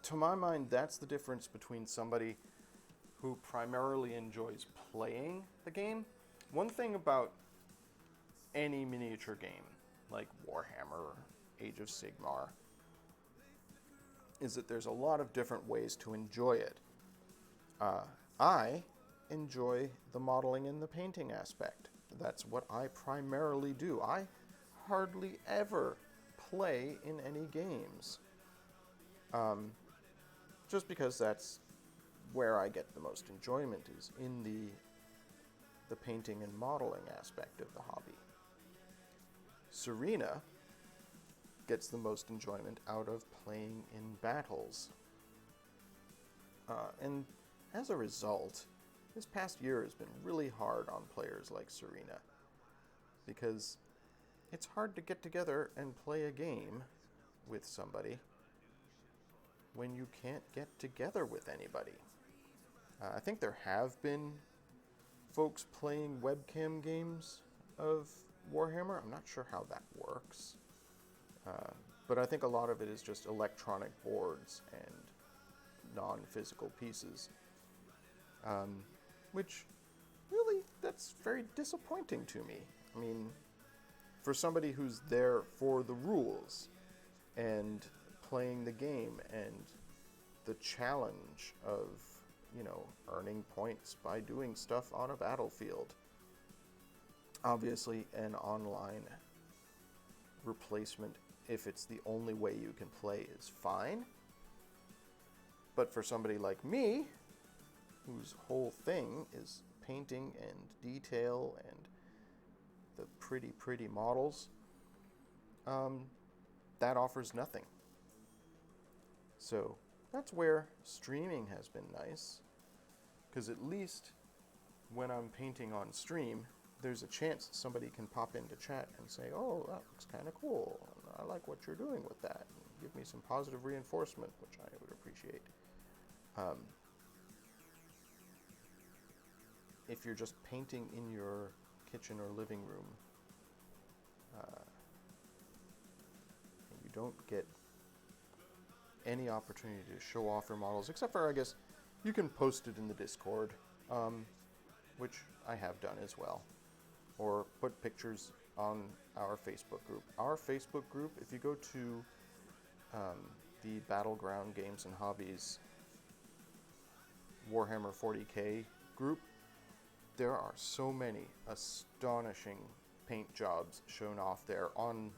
to my mind, that's the difference between somebody who primarily enjoys playing the game. One thing about any miniature game, like Warhammer or Age of Sigmar, is that there's a lot of different ways to enjoy it. I enjoy the modeling and the painting aspect. That's what I primarily do. I hardly ever play in any games. Just because that's where I get the most enjoyment, is in the painting and modeling aspect of the hobby. Serena gets the most enjoyment out of playing in battles. And as a result, this past year has been really hard on players like Serena, because it's hard to get together and play a game with somebody when you can't get together with anybody. I think there have been folks playing webcam games of Warhammer. I'm not sure how that works. But I think a lot of it is just electronic boards and non-physical pieces. Which, really, that's very disappointing to me. I mean, for somebody who's there for the rules and playing the game and the challenge of, earning points by doing stuff on a battlefield. Obviously, an online replacement, if it's the only way you can play, is fine. But for somebody like me, whose whole thing is painting and detail and the pretty models, that offers nothing. So that's where streaming has been nice, because at least when I'm painting on stream, there's a chance somebody can pop into chat and say, oh, that looks kind of cool. I like what you're doing with that. And give me some positive reinforcement, which I would appreciate. If you're just painting in your kitchen or living room, and you don't get any opportunity to show off your models, except for, I guess, you can post it in the Discord, which I have done as well, or put pictures on our Facebook group. Our Facebook group, if you go to the Battleground Games and Hobbies Warhammer 40k group, there are so many astonishing paint jobs shown off there on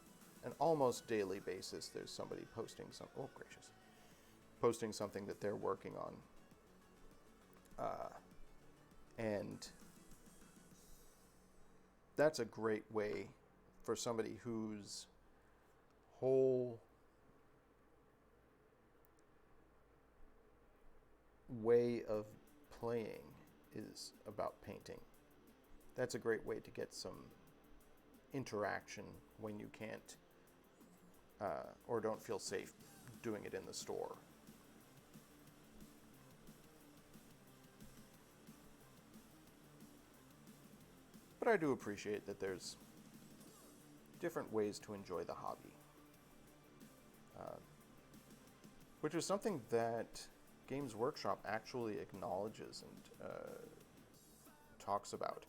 an almost daily basis. There's somebody posting posting something that they're working on. And that's a great way for somebody whose whole way of playing is about painting. That's a great way to get some interaction when you can't or don't feel safe doing it in the store. But I do appreciate that there's different ways to enjoy the hobby, which is something that Games Workshop actually acknowledges and talks about.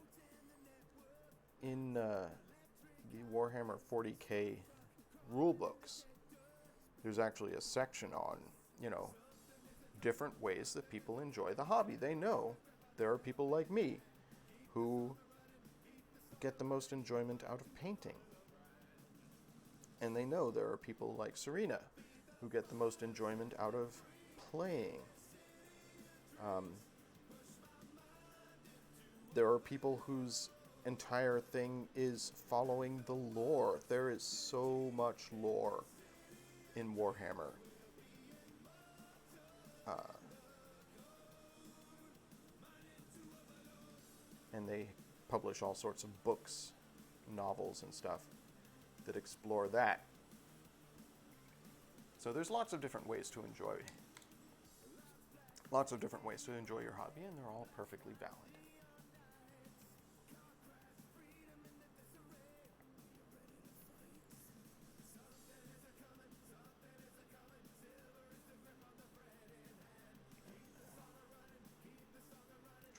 In the Warhammer 40k rulebooks, there's actually a section on, different ways that people enjoy the hobby. They know there are people like me who get the most enjoyment out of painting. And they know there are people like Serena who get the most enjoyment out of playing. There are people whose entire thing is following the lore. There is so much lore in Warhammer. And they publish all sorts of books, novels, and stuff that explore that. So there's lots of different ways to enjoy your hobby, and they're all perfectly valid.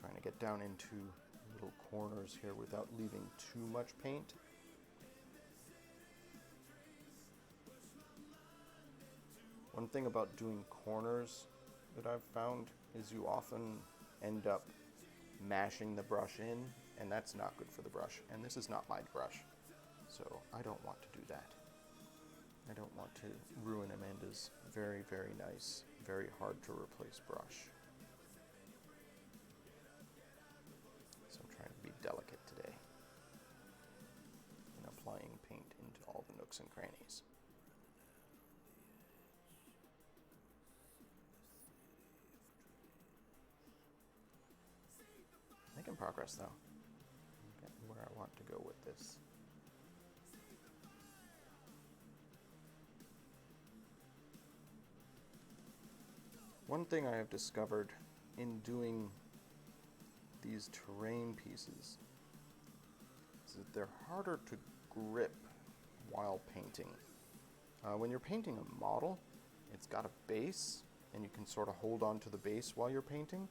Trying to get down into little corners here without leaving too much paint. One thing about doing corners that I've found is you often end up mashing the brush in, and that's not good for the brush. And this is not my brush, so I don't want to do that. I don't want to ruin Amanda's very, very nice, very hard to replace brush. So I'm trying to be delicate today in applying paint into all the nooks and crannies. Making progress though. Getting where I want to go with this. One thing I have discovered in doing these terrain pieces is that they're harder to grip while painting. When you're painting a model, it's got a base, and you can sort of hold on to the base while you're painting.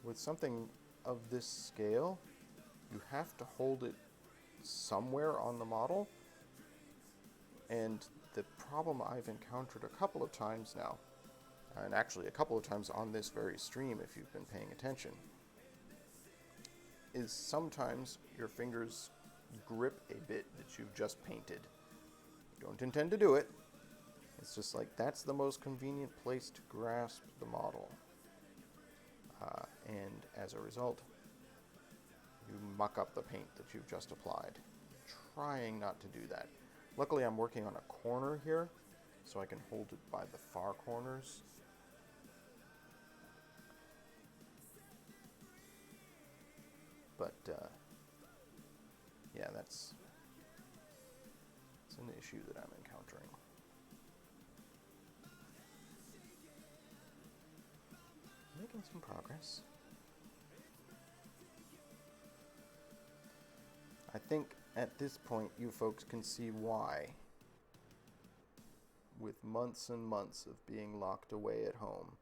With something of this scale, you have to hold it somewhere on the model, and the problem I've encountered a couple of times now, and actually a couple of times on this very stream if you've been paying attention, is sometimes your fingers grip a bit that you've just painted. You don't intend to do it. It's just like that's the most convenient place to grasp the model. And as a result, you muck up the paint that you've just applied. Trying not to do that. Luckily, I'm working on a corner here, so I can hold it by the far corners. But, yeah, that's an issue that I'm encountering. Making some progress. I think at this point you folks can see why, with months and months of being locked away at home,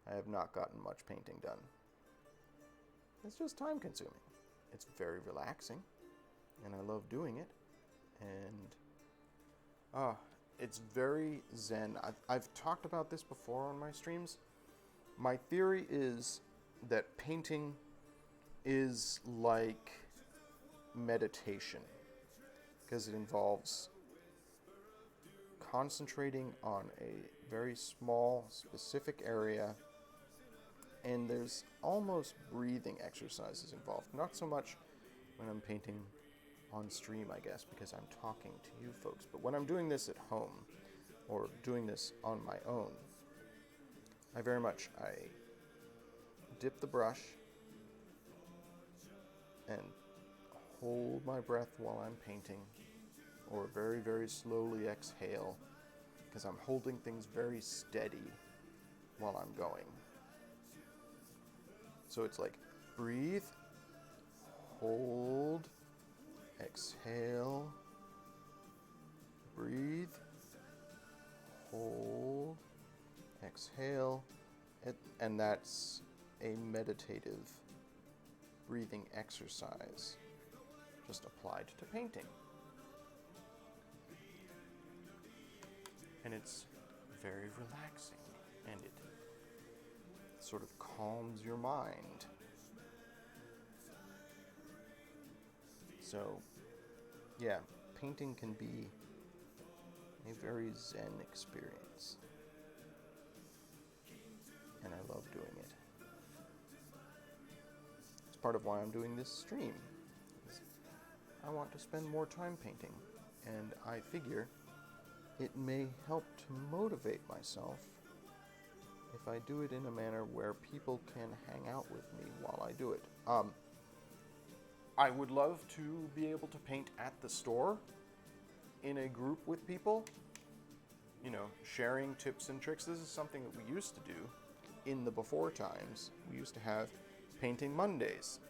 I have not gotten much painting done. It's just time consuming. It's very relaxing, and I love doing it, and it's very zen. I've talked about this before on my streams. My theory is that painting is like meditation, because it involves concentrating on a very small, specific area, and there's almost breathing exercises involved. Not so much when I'm painting on stream, I guess, because I'm talking to you folks, but when I'm doing this at home, or doing this on my own, I dip the brush and hold my breath while I'm painting, or very, very slowly exhale, because I'm holding things very steady while I'm going. So it's like breathe, hold, exhale, breathe, hold, exhale, and that's a meditative breathing exercise just applied to painting. And it's very relaxing, and it sort of calms your mind. So, yeah, painting can be a very zen experience, and I love doing it. It's part of why I'm doing this stream. I want to spend more time painting, and I figure it may help to motivate myself if I do it in a manner where people can hang out with me while I do it. I would love to be able to paint at the store in a group with people, sharing tips and tricks. This is something that we used to do in the before times. We used to have painting Mondays,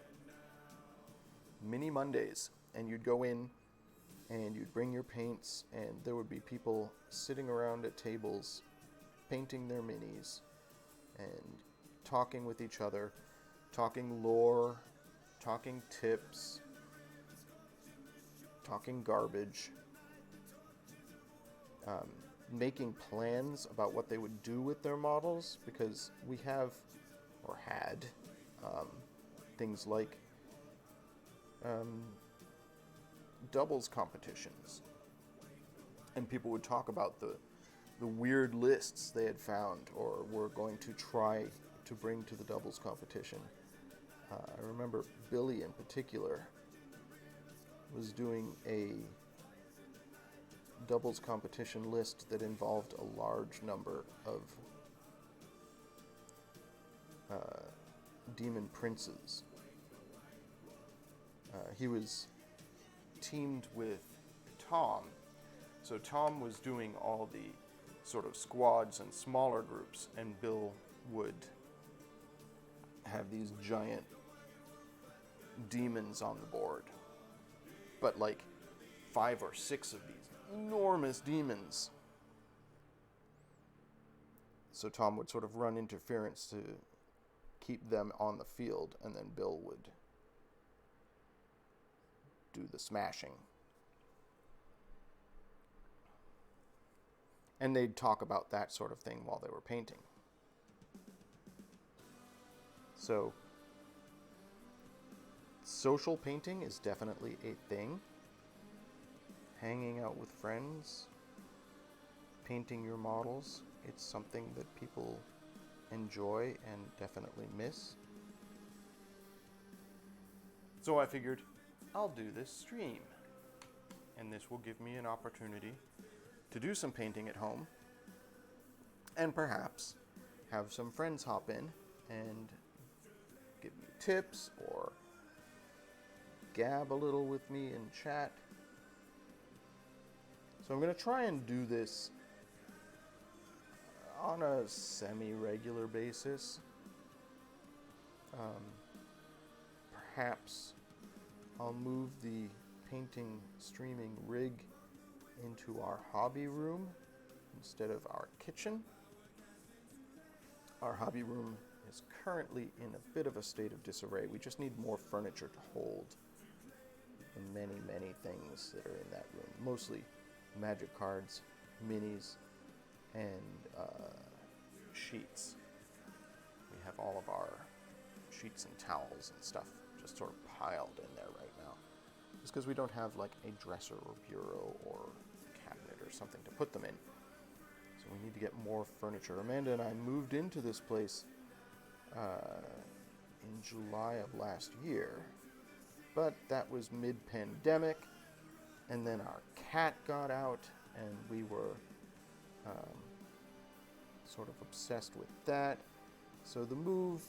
mini Mondays, and you'd go in and you'd bring your paints, and there would be people sitting around at tables painting their minis and talking with each other, talking lore, talking tips, talking garbage, making plans about what they would do with their models, because we have, or had, things like doubles competitions, and people would talk about the weird lists they had found or were going to try to bring to the doubles competition. I remember Billy in particular was doing a doubles competition list that involved a large number of demon princes. He was teamed with Tom, so Tom was doing all the sort of squads and smaller groups, and Bill would have these giant demons on the board, but like 5 or 6 of these enormous demons. So Tom would sort of run interference to keep them on the field, and then Bill would do the smashing. And they'd talk about that sort of thing while they were painting. So, social painting is definitely a thing. Hanging out with friends, painting your models, it's something that people enjoy and definitely miss. So I figured, I'll do this stream. and this will give me an opportunity to do some painting at home, and perhaps have some friends hop in and give me tips or gab a little with me in chat. So I'm going to try and do this on a semi-regular basis. Perhaps I'll move the painting streaming rig into our hobby room instead of our kitchen. Our hobby room is currently in a bit of a state of disarray. We just need more furniture to hold the many, many things that are in that room. Mostly magic cards, minis, and sheets. We have all of our sheets and towels and stuff just sort of piled in there right now. Just because we don't have like a dresser or bureau or cabinet or something to put them in. So we need to get more furniture. Amanda and I moved into this place in July of last year, but that was mid-pandemic, and then our cat got out, and we were sort of obsessed with that. So the move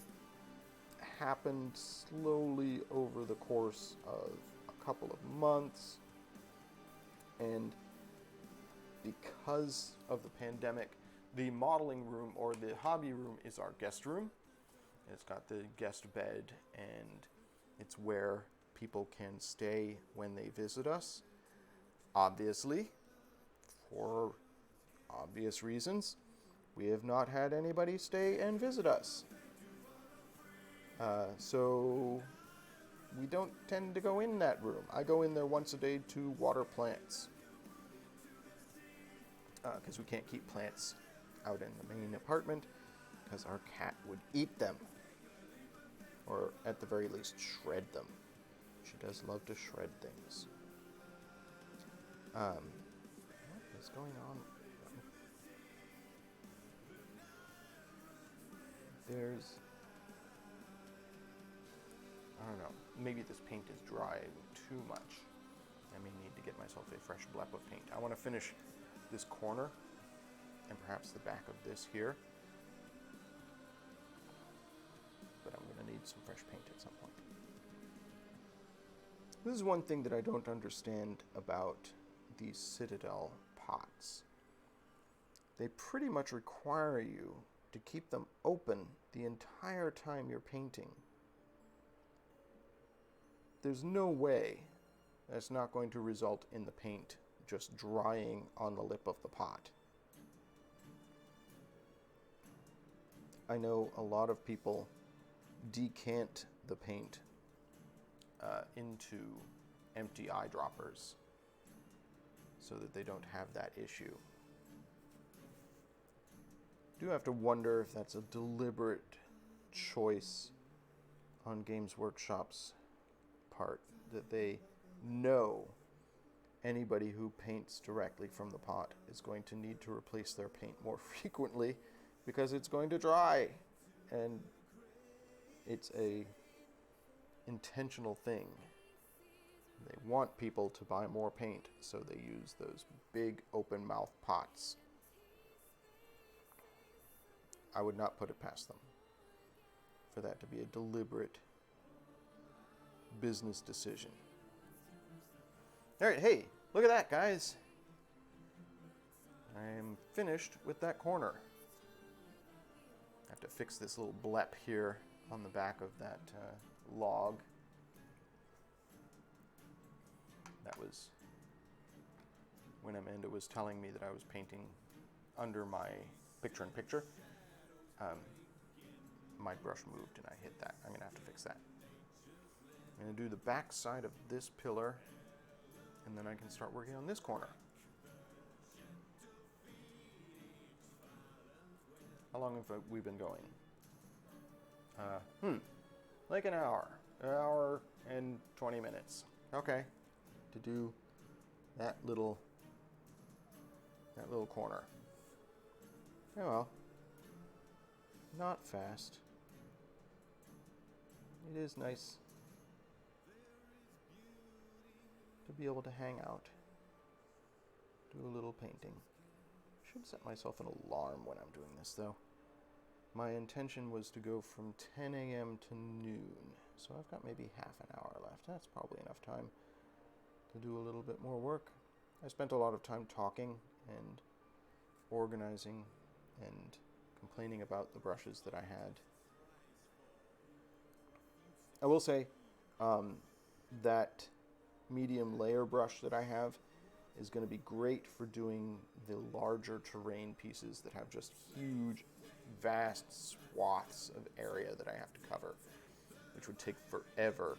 happened slowly over the course of a couple of months, and because of the pandemic, the modeling room or the hobby room is our guest room. It's got the guest bed, and it's where people can stay when they visit us. Obviously, for obvious reasons, we have not had anybody stay and visit us. So we don't tend to go in that room. I go in there once a day to water plants, because we can't keep plants out in the main apartment because our cat would eat them, or at the very least shred them. She does love to shred things. What is going on? There's, I don't know, maybe this paint is dry too much. I may need to get myself a fresh blep of paint. I want to finish this corner and perhaps the back of this here, but I'm going to need some fresh paint at some point. This is one thing that I don't understand about these Citadel pots. They pretty much require you to keep them open the entire time you're painting. There's no way that's not going to result in the paint just drying on the lip of the pot. I know a lot of people decant the paint into empty eyedroppers so that they don't have that issue. Do have to wonder if that's a deliberate choice on Games Workshop's part, that they know anybody who paints directly from the pot is going to need to replace their paint more frequently because it's going to dry, and it's a intentional thing. They want people to buy more paint, so they use those big open mouth pots. I would not put it past them for that to be a deliberate business decision. All right, hey, look at that, guys. I am finished with that corner. I have to fix this little blep here on the back of that log. That was when Amanda was telling me that I was painting under my picture-in-picture. My brush moved and I hit that. I'm going to have to fix that. I'm going to do the back side of this pillar, and then I can start working on this corner. How long have we been going? Like an hour and 20 minutes. Okay, to do that little corner. Oh well, not fast. It is nice to be able to hang out do a little painting. Should set myself an alarm when I'm doing this, though. My intention was to go from 10 a.m. to noon, so I've got maybe half an hour left. That's probably enough time to do a little bit more work. I spent a lot of time talking and organizing and complaining about the brushes that I had. I will say that medium layer brush that I have is going to be great for doing the larger terrain pieces that have just huge, vast swaths of area that I have to cover, which would take forever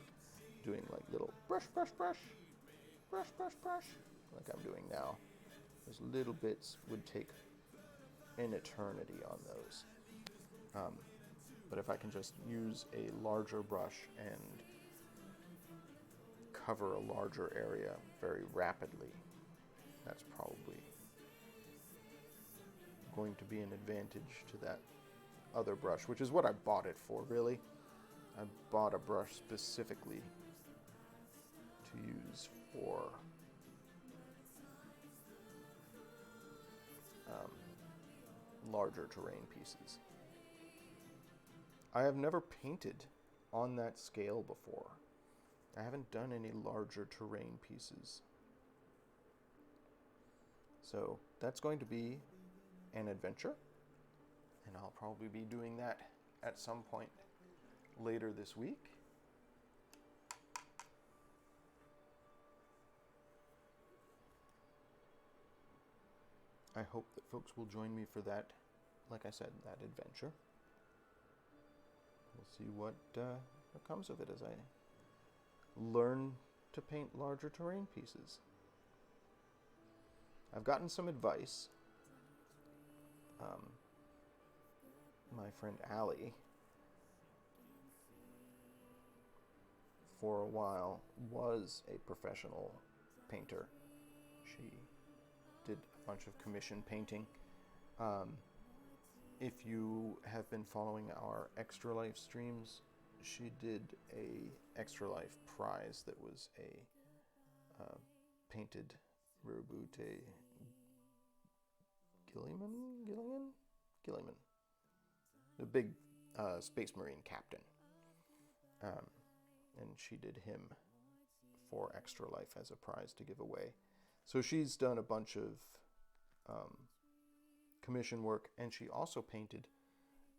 doing like little brush, brush, brush, brush, brush, brush, like I'm doing now. Those little bits would take an eternity on those. But if I can just use a larger brush and cover a larger area very rapidly, that's probably going to be an advantage to that other brush, which is what I bought it for, really. I bought a brush specifically to use for larger terrain pieces. I have never painted on that scale before. I haven't done any larger terrain pieces. So that's going to be an adventure, and I'll probably be doing that at some point later this week. I hope that folks will join me for that, like I said, that adventure. We'll see what comes of it as I learn to paint larger terrain pieces. I've gotten some advice. My friend Allie, for a while, was a professional painter. She did a bunch of commission painting. If you have been following our Extra Life streams, she did a Extra Life prize that was a painted Robute Gilliman, the big Space Marine captain. And she did him for Extra Life as a prize to give away. So she's done a bunch of commission work, and she also painted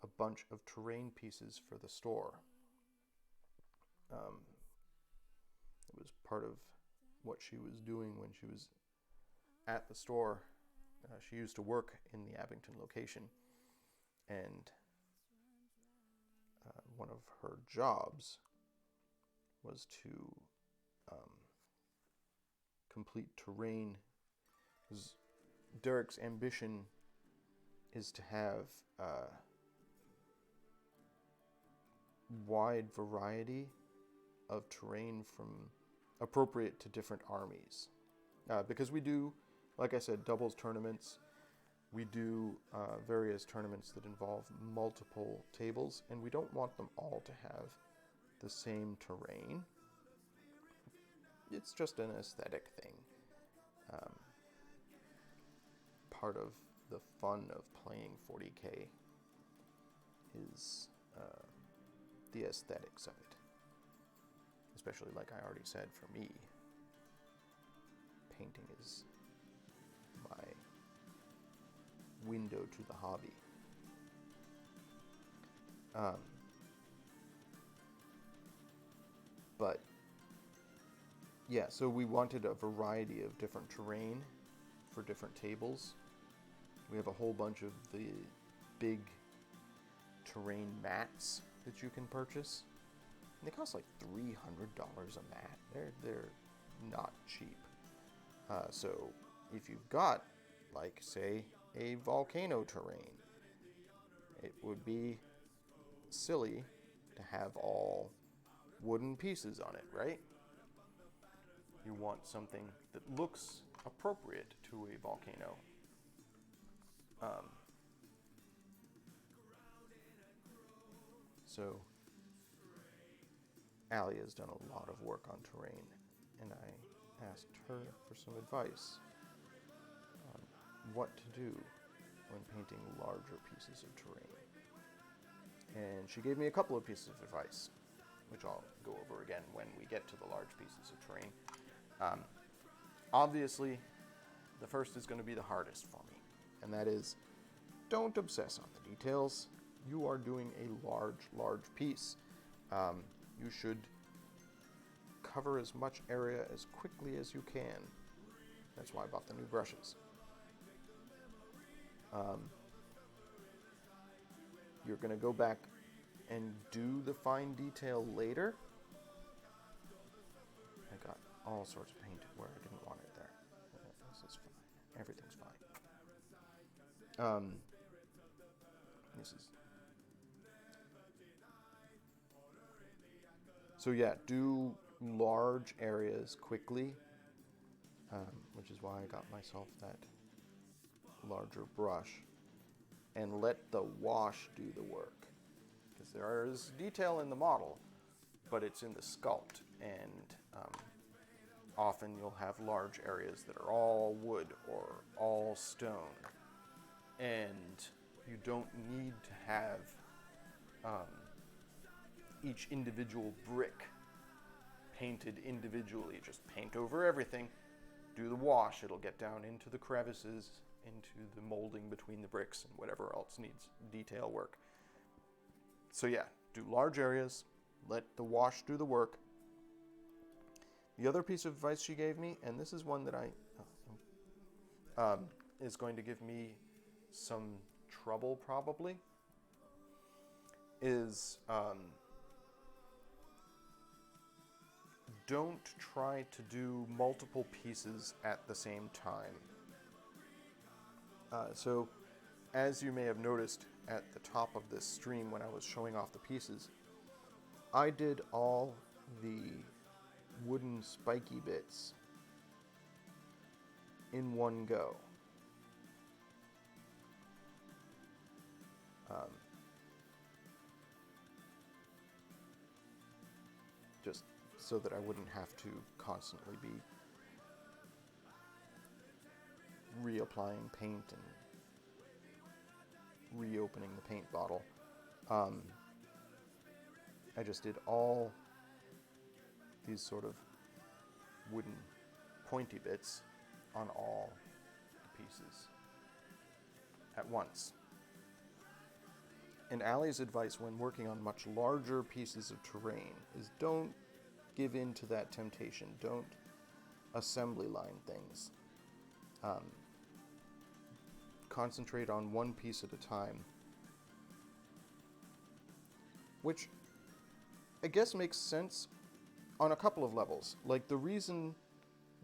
a bunch of terrain pieces for the store. It was part of what she was doing when she was at the store. She used to work in the Abington location, and one of her jobs was to complete terrain. Derek's ambition is to have a wide variety of terrain from appropriate to different armies. Because we do, like I said, doubles tournaments. We do various tournaments that involve multiple tables, and we don't want them all to have the same terrain. It's just an aesthetic thing. Part of the fun of playing 40K is the aesthetics of it. Especially, like I already said, for me, painting is my window to the hobby. But yeah, so we wanted a variety of different terrain for different tables. We have a whole bunch of the big terrain mats that you can purchase. And they cost like $300 a mat. They're not cheap. So if you've got, like, say, a volcano terrain, it would be silly to have all wooden pieces on it, right? You want something that looks appropriate to a volcano. So Allie has done a lot of work on terrain, and I asked her for some advice. what to do when painting larger pieces of terrain. And she gave me a couple of pieces of advice, which I'll go over again when we get to the large pieces of terrain. Obviously, the first is going to be the hardest for me, and that is, don't obsess on the details. You are doing a large piece. You should cover as much area as quickly as you can. That's why I bought the new brushes. You're going to go back and do the fine detail later. I got all sorts of paint where I didn't want it there. This is fine. Everything's fine. This is... So yeah, do large areas quickly, which is why I got myself that larger brush, and let the wash do the work. Because there is detail in the model, but it's in the sculpt, and often you'll have large areas that are all wood or all stone, and you don't need to have each individual brick painted individually. Just paint over everything, do the wash, it'll get down into the crevices, into the molding between the bricks and whatever else needs detail work. So yeah, do large areas, let the wash do the work. The other piece of advice she gave me, and this is one that is going to give me some trouble probably, is don't try to do multiple pieces at the same time. So, as you may have noticed at the top of this stream when I was showing off the pieces, I did all the wooden spiky bits in one go. Just so that I wouldn't have to constantly be reapplying paint and reopening the paint bottle. I just did all these sort of wooden pointy bits on all the pieces at once. And Allie's advice when working on much larger pieces of terrain is don't give in to that temptation. Don't assembly line things. Concentrate on one piece at a time, which I guess makes sense on a couple of levels. Like, the reason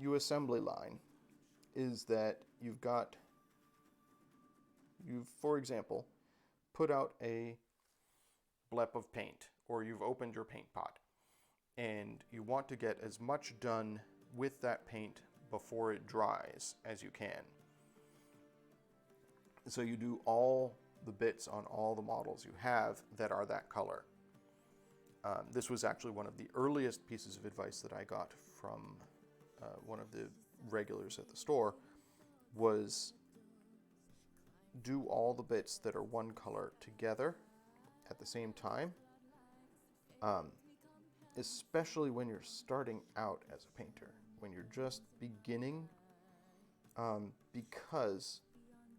you assembly line is that you've, for example, put out a blep of paint, or you've opened your paint pot, and you want to get as much done with that paint before it dries as you can. So you do all the bits on all the models you have that are that color. This was actually one of the earliest pieces of advice that I got from one of the regulars at the store, was do all the bits that are one color together at the same time, especially when you're starting out as a painter, when you're just beginning, because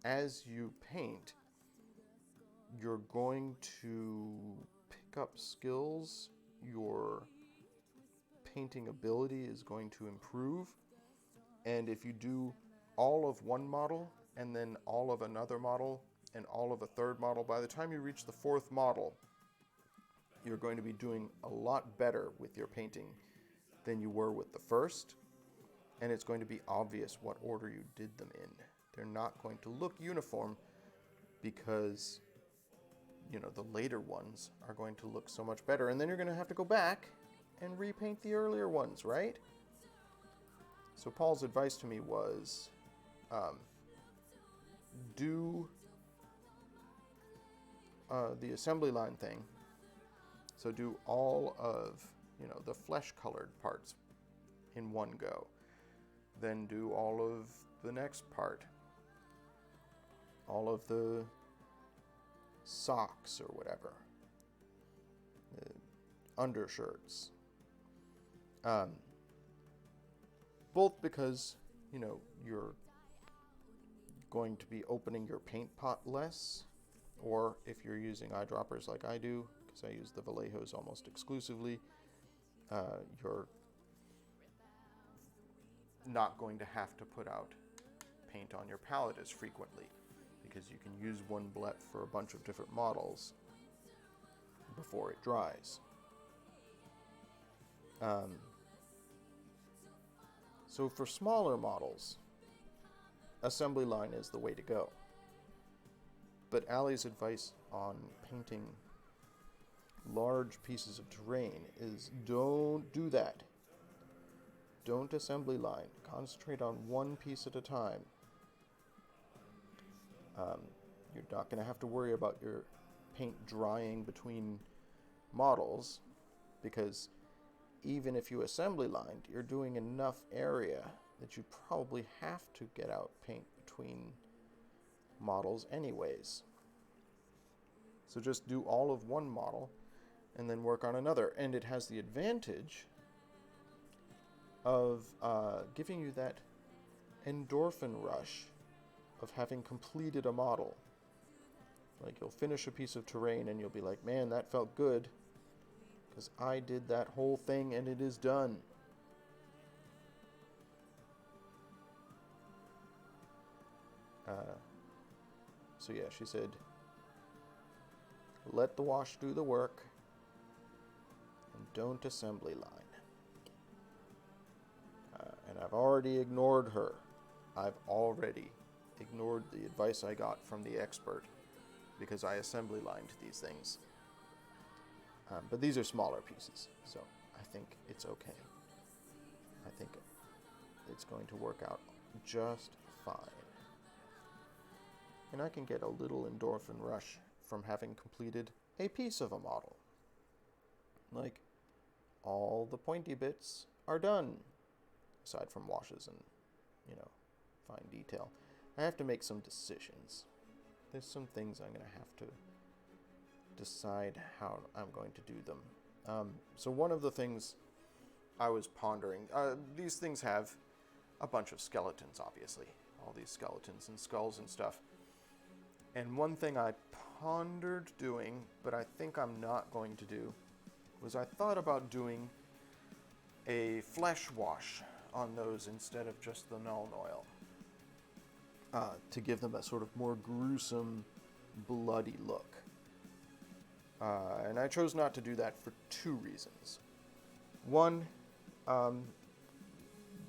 as you paint, you're going to pick up skills, your painting ability is going to improve, and if you do all of one model and then all of another model and all of a third model, by the time you reach the fourth model, you're going to be doing a lot better with your painting than you were with the first, and it's going to be obvious what order you did them in. They're not going to look uniform because, you know, the later ones are going to look so much better, and then you're going to have to go back and repaint the earlier ones, right? So Paul's advice to me was, do the assembly line thing. So do all of, you know, the flesh-colored parts in one go. Then do all of the next part all of the socks or whatever, the undershirts. Both because, you're going to be opening your paint pot less, or if you're using eyedroppers like I do, because I use the Vallejos almost exclusively, you're not going to have to put out paint on your palette as frequently, because you can use one blette for a bunch of different models before it dries. So for smaller models, assembly line is the way to go. But Allie's advice on painting large pieces of terrain is don't do that. Don't assembly line. Concentrate on one piece at a time. You're not going to have to worry about your paint drying between models, because even if you assembly lined, you're doing enough area that you probably have to get out paint between models anyways. So just do all of one model and then work on another. And it has the advantage of giving you that endorphin rush of having completed a model. Like, you'll finish a piece of terrain and you'll be like, man, that felt good, because I did that whole thing and it is done. So yeah, she said, let the wash do the work and don't assembly line. And I've already ignored her. I've already ignored the advice I got from the expert, because I assembly lined these things. But these are smaller pieces, so I think it's okay. I think it's going to work out just fine. And I can get a little endorphin rush from having completed a piece of a model. Like, all the pointy bits are done, aside from washes and, fine detail. I have to make some decisions. There's some things I'm going to have to decide how I'm going to do them. So one of the things I was pondering, these things have a bunch of skeletons, obviously. All these skeletons and skulls and stuff. And one thing I pondered doing, but I think I'm not going to do, was I thought about doing a flesh wash on those instead of just the Nuln Oil, to give them a sort of more gruesome, bloody look. And I chose not to do that for two reasons. One,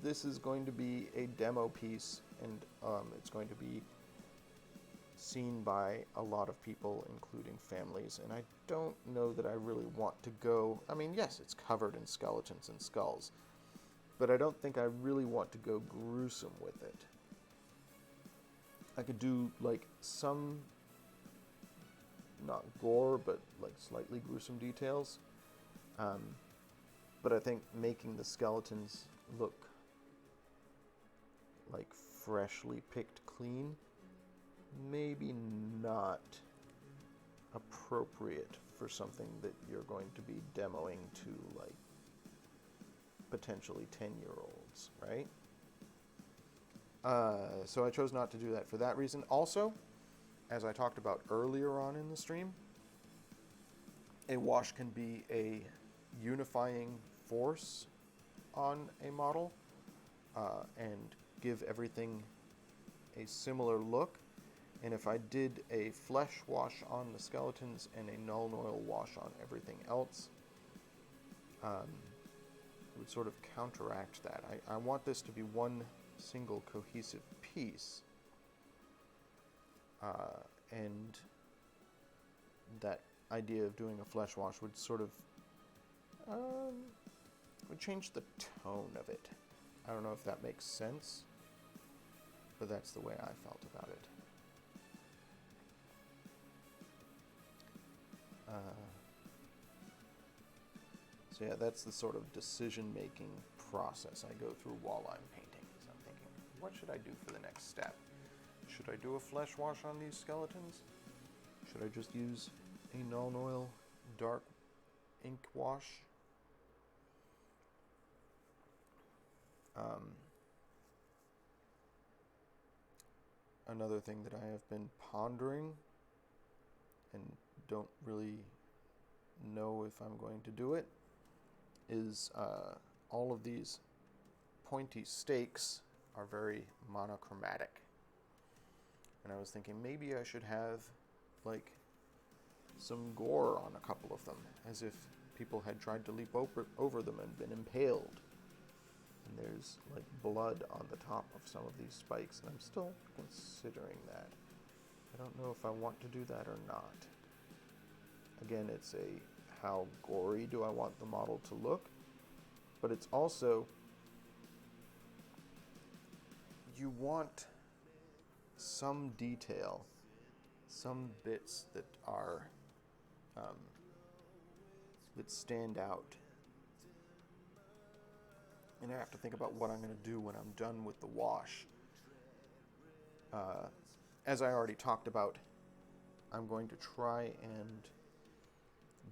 this is going to be a demo piece, and it's going to be seen by a lot of people, including families, and I don't know that I really want to go. I mean, yes, it's covered in skeletons and skulls, but I don't think I really want to go gruesome with it. I could do, like, some, not gore, but, like, slightly gruesome details. But I think making the skeletons look like freshly picked clean, maybe not appropriate for something that you're going to be demoing to, like, potentially 10-year-olds, right? So I chose not to do that for that reason. Also, as I talked about earlier on in the stream, a wash can be a unifying force on a model, and give everything a similar look. And if I did a flesh wash on the skeletons and a Nuln Oil wash on everything else, it would sort of counteract that. I want this to be one single cohesive piece, and that idea of doing a flesh wash would sort of would change the tone of it. I don't know if that makes sense, but that's the way I felt about it. So yeah, that's the sort of decision-making process I go through while I'm painting. So I'm thinking, what should I do for the next step? Should I do a flesh wash on these skeletons? Should I just use a Null Oil dark ink wash? Another thing that I have been pondering and don't really know if I'm going to do it is all of these pointy stakes are very monochromatic. And I was thinking maybe I should have like some gore on a couple of them, as if people had tried to leap over them and been impaled. And there's like blood on the top of some of these spikes, and I'm still considering that. I don't know if I want to do that or not. Again, it's a how gory do I want the model to look, but it's also you want some detail, some bits that are that stand out. And I have to think about what I'm going to do when I'm done with the wash. As I already talked about, I'm going to try and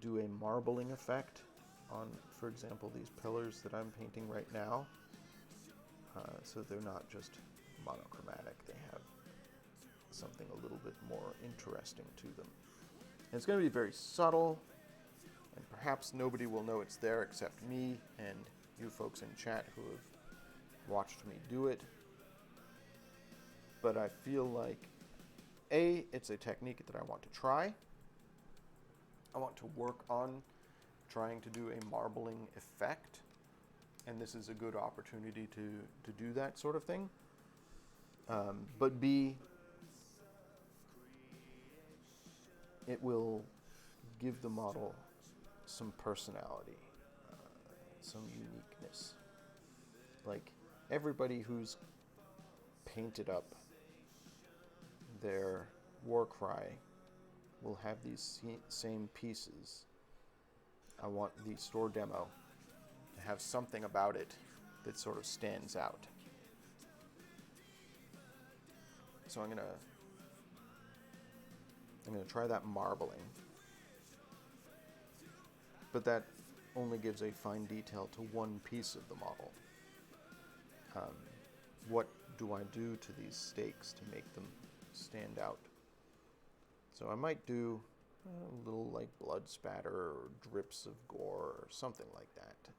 do a marbling effect on, for example, these pillars that I'm painting right now. So they're not just monochromatic, they have something a little bit more interesting to them. And it's going to be very subtle, and perhaps nobody will know it's there except me and you folks in chat who have watched me do it. But I feel like, A, it's a technique that I want to try. I want to work on trying to do a marbling effect, and this is a good opportunity to do that sort of thing. But B, it will give the model some personality, some uniqueness. Like, everybody who's painted up their Warcry will have these same pieces. I want the store demo to have something about it that sort of stands out. So I'm gonna try that marbling, but that only gives a fine detail to one piece of the model. What do I do to these stakes to make them stand out? So I might do a little like blood spatter or drips of gore or something like that,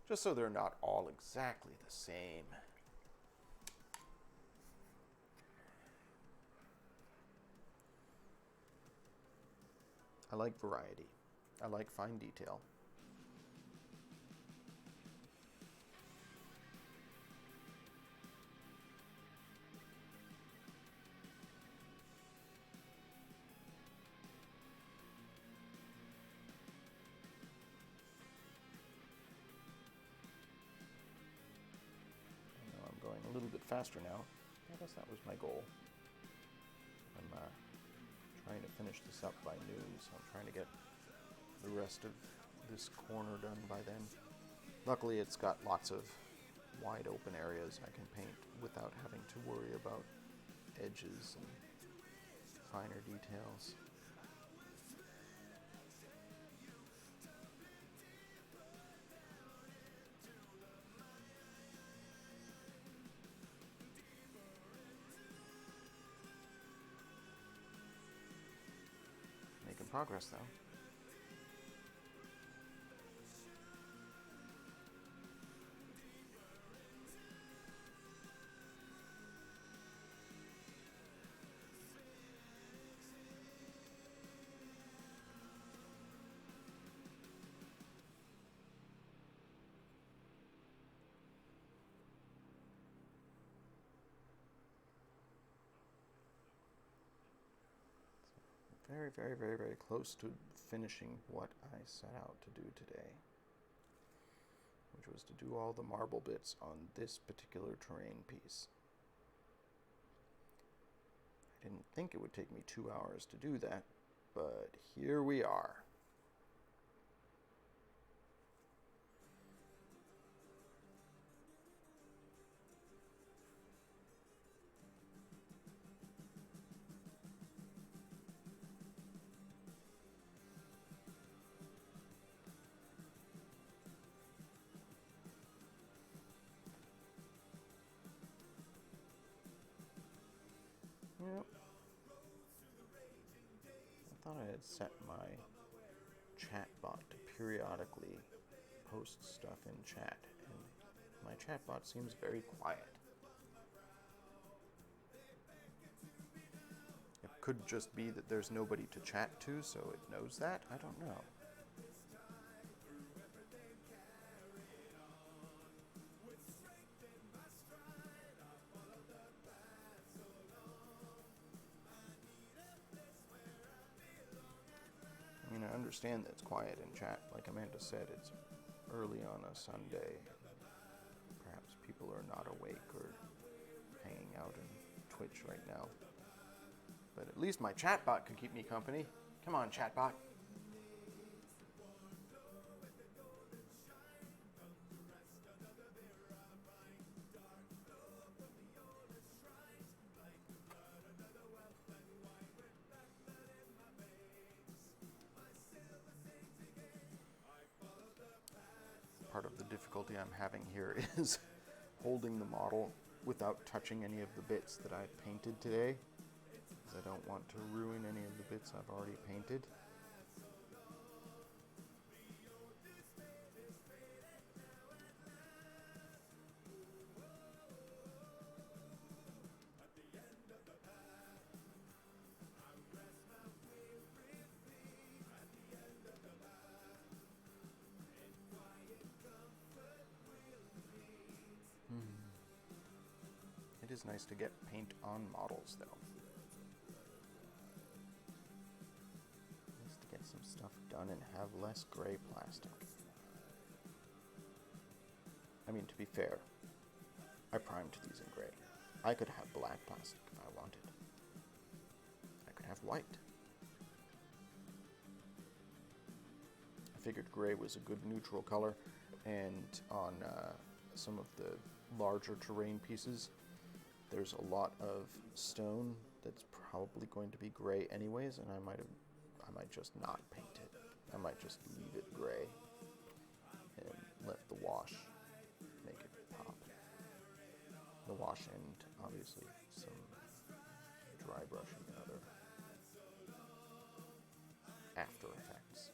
just so they're not all exactly the same. I like variety. I like fine detail. I know I'm going a little bit faster now. I guess that was my goal. I'm trying to finish this up by noon, so I'm trying to get the rest of this corner done by then. Luckily, it's got lots of wide open areas I can paint without having to worry about edges and finer details. Making progress, though. Very, very, very, very close to finishing what I set out to do today, which was to do all the marble bits on this particular terrain piece. I didn't think it would take me 2 hours to do that, but here we are. thought I had set my chatbot to periodically post stuff in chat, and my chatbot seems very quiet. It could just be that there's nobody to chat to, so it knows that. I don't know. I mean, I understand that it's quiet in chat. Like Amanda said, it's early on a Sunday. Perhaps people are not awake or hanging out in Twitch right now. But at least my chatbot could keep me company. Come on, chatbot. Part of the difficulty I'm having here is holding the model without touching any of the bits that I painted today, because I don't want to ruin any of the bits I've already painted. It is nice to get paint on models, though. Nice to get some stuff done and have less gray plastic. I mean, to be fair, I primed these in gray. I could have black plastic if I wanted. I could have white. I figured gray was a good neutral color, and on some of the larger terrain pieces, there's a lot of stone that's probably going to be gray anyways, and I might just not paint it. I might just leave it gray and let the wash make it pop. The wash and obviously some dry brushing and other after effects.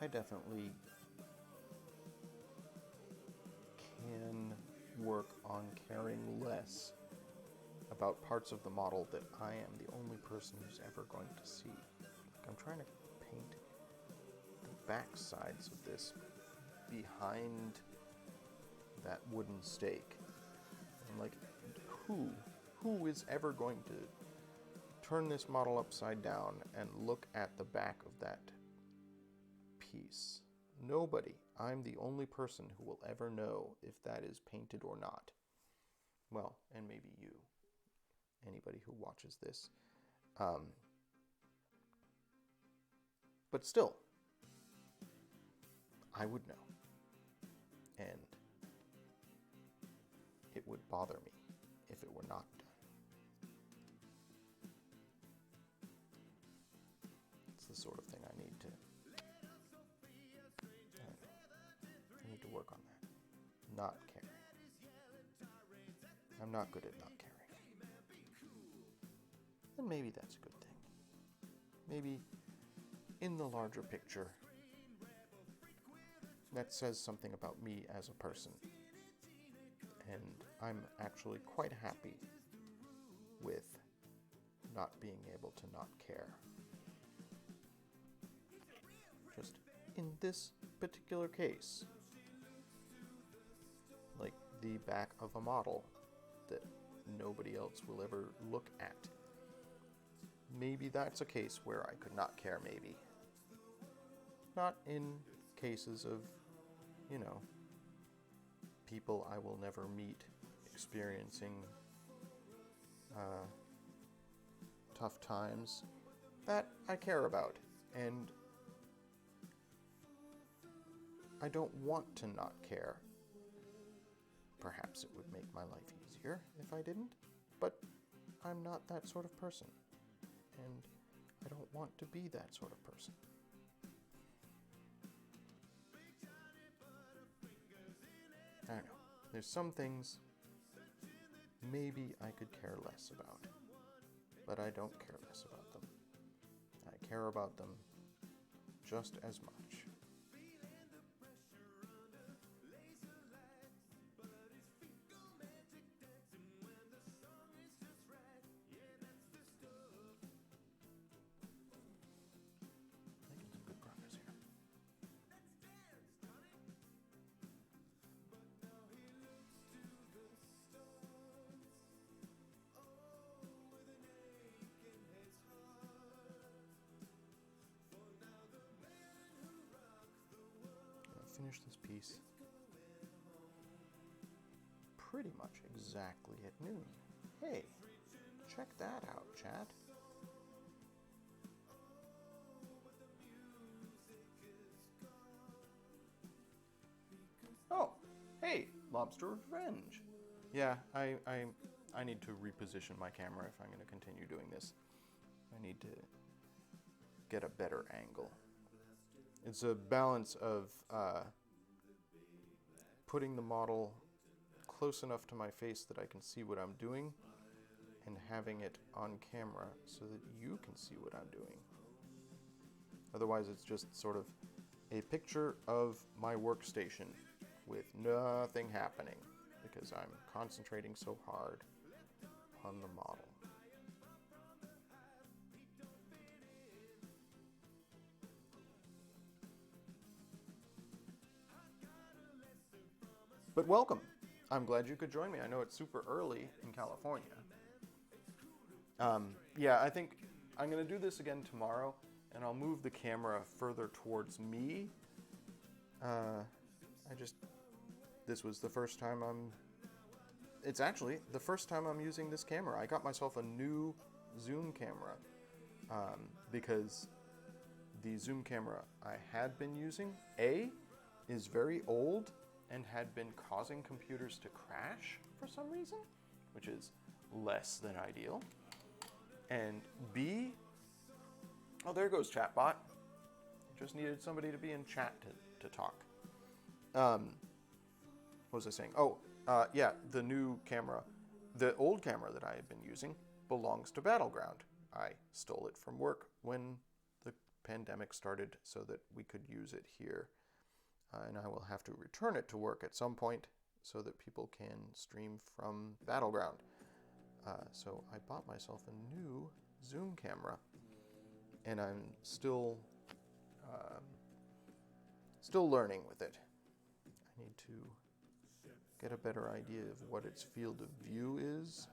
I definitely can work on caring less about parts of the model that I am the only person who's ever going to see. Like, I'm trying to paint the back sides of this behind that wooden stake. I'm like, who is ever going to turn this model upside down and look at the back of that piece? Nobody. I'm the only person who will ever know if that is painted or not. Well, and maybe you. Anybody who watches this. But still, I would know. And it would bother me if it were not done. It's the sort of thing I need to work on that. Not caring. I'm not good at not caring. And maybe that's a good thing. Maybe in the larger picture, that says something about me as a person. And I'm actually quite happy with not being able to not care. Just in this particular case, like the back of a model that nobody else will ever look at. Maybe that's a case where I could not care, maybe. Not in cases of, people I will never meet experiencing tough times that I care about. And I don't want to not care. Perhaps it would make my life easier if I didn't, but I'm not that sort of person, and I don't want to be that sort of person. I don't know. There's some things maybe I could care less about, but I don't care less about them. I care about them just as much. Making some good progress here. Finish this piece pretty much exactly at noon. Hey, check that out, chat. Oh, hey, Lobster Revenge. Yeah, I need to reposition my camera if I'm going to continue doing this. I need to get a better angle. It's a balance of putting the model close enough to my face that I can see what I'm doing and having it on camera so that you can see what I'm doing. Otherwise, it's just sort of a picture of my workstation with nothing happening because I'm concentrating so hard on the model. But welcome. I'm glad you could join me. I know it's super early in California. Yeah, I think I'm going to do this again tomorrow, and I'll move the camera further towards me. This was the first time it's actually the first time I'm using this camera. I got myself a new zoom camera because the zoom camera I had been using, is very old and had been causing computers to crash for some reason, which is less than ideal. And B, oh, there goes chatbot. Just needed somebody to be in chat to talk. What was I saying? Oh, yeah, the new camera, the old camera that I had been using belongs to Battleground. I stole it from work when the pandemic started so that we could use it here. And I will have to return it to work at some point so that people can stream from Battleground. So I bought myself a new zoom camera, and I'm still learning with it. I need to get a better idea of what its field of view is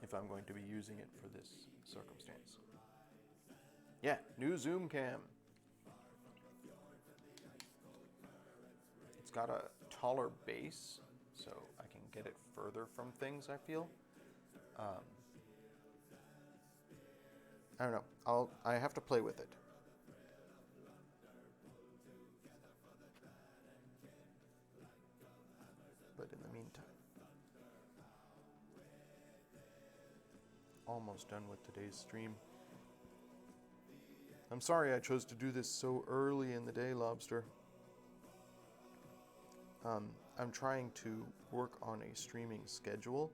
if I'm going to be using it for this circumstance. Yeah, new zoom cam. It's got a taller base, so I can get it further from things, I feel. I don't know. I have to play with it. But in the meantime, almost done with today's stream. I'm sorry I chose to do this so early in the day, Lobster. I'm trying to work on a streaming schedule.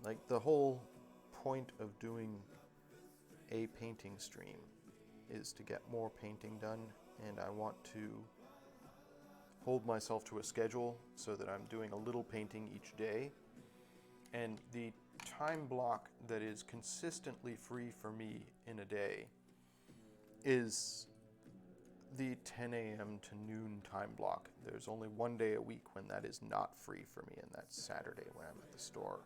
Like, the whole point of doing a painting stream is to get more painting done, and I want to hold myself to a schedule so that I'm doing a little painting each day. And the time block that is consistently free for me in a day is the 10 a.m. to noon time block. There's only one day a week when that is not free for me, and that's Saturday when I'm at the store.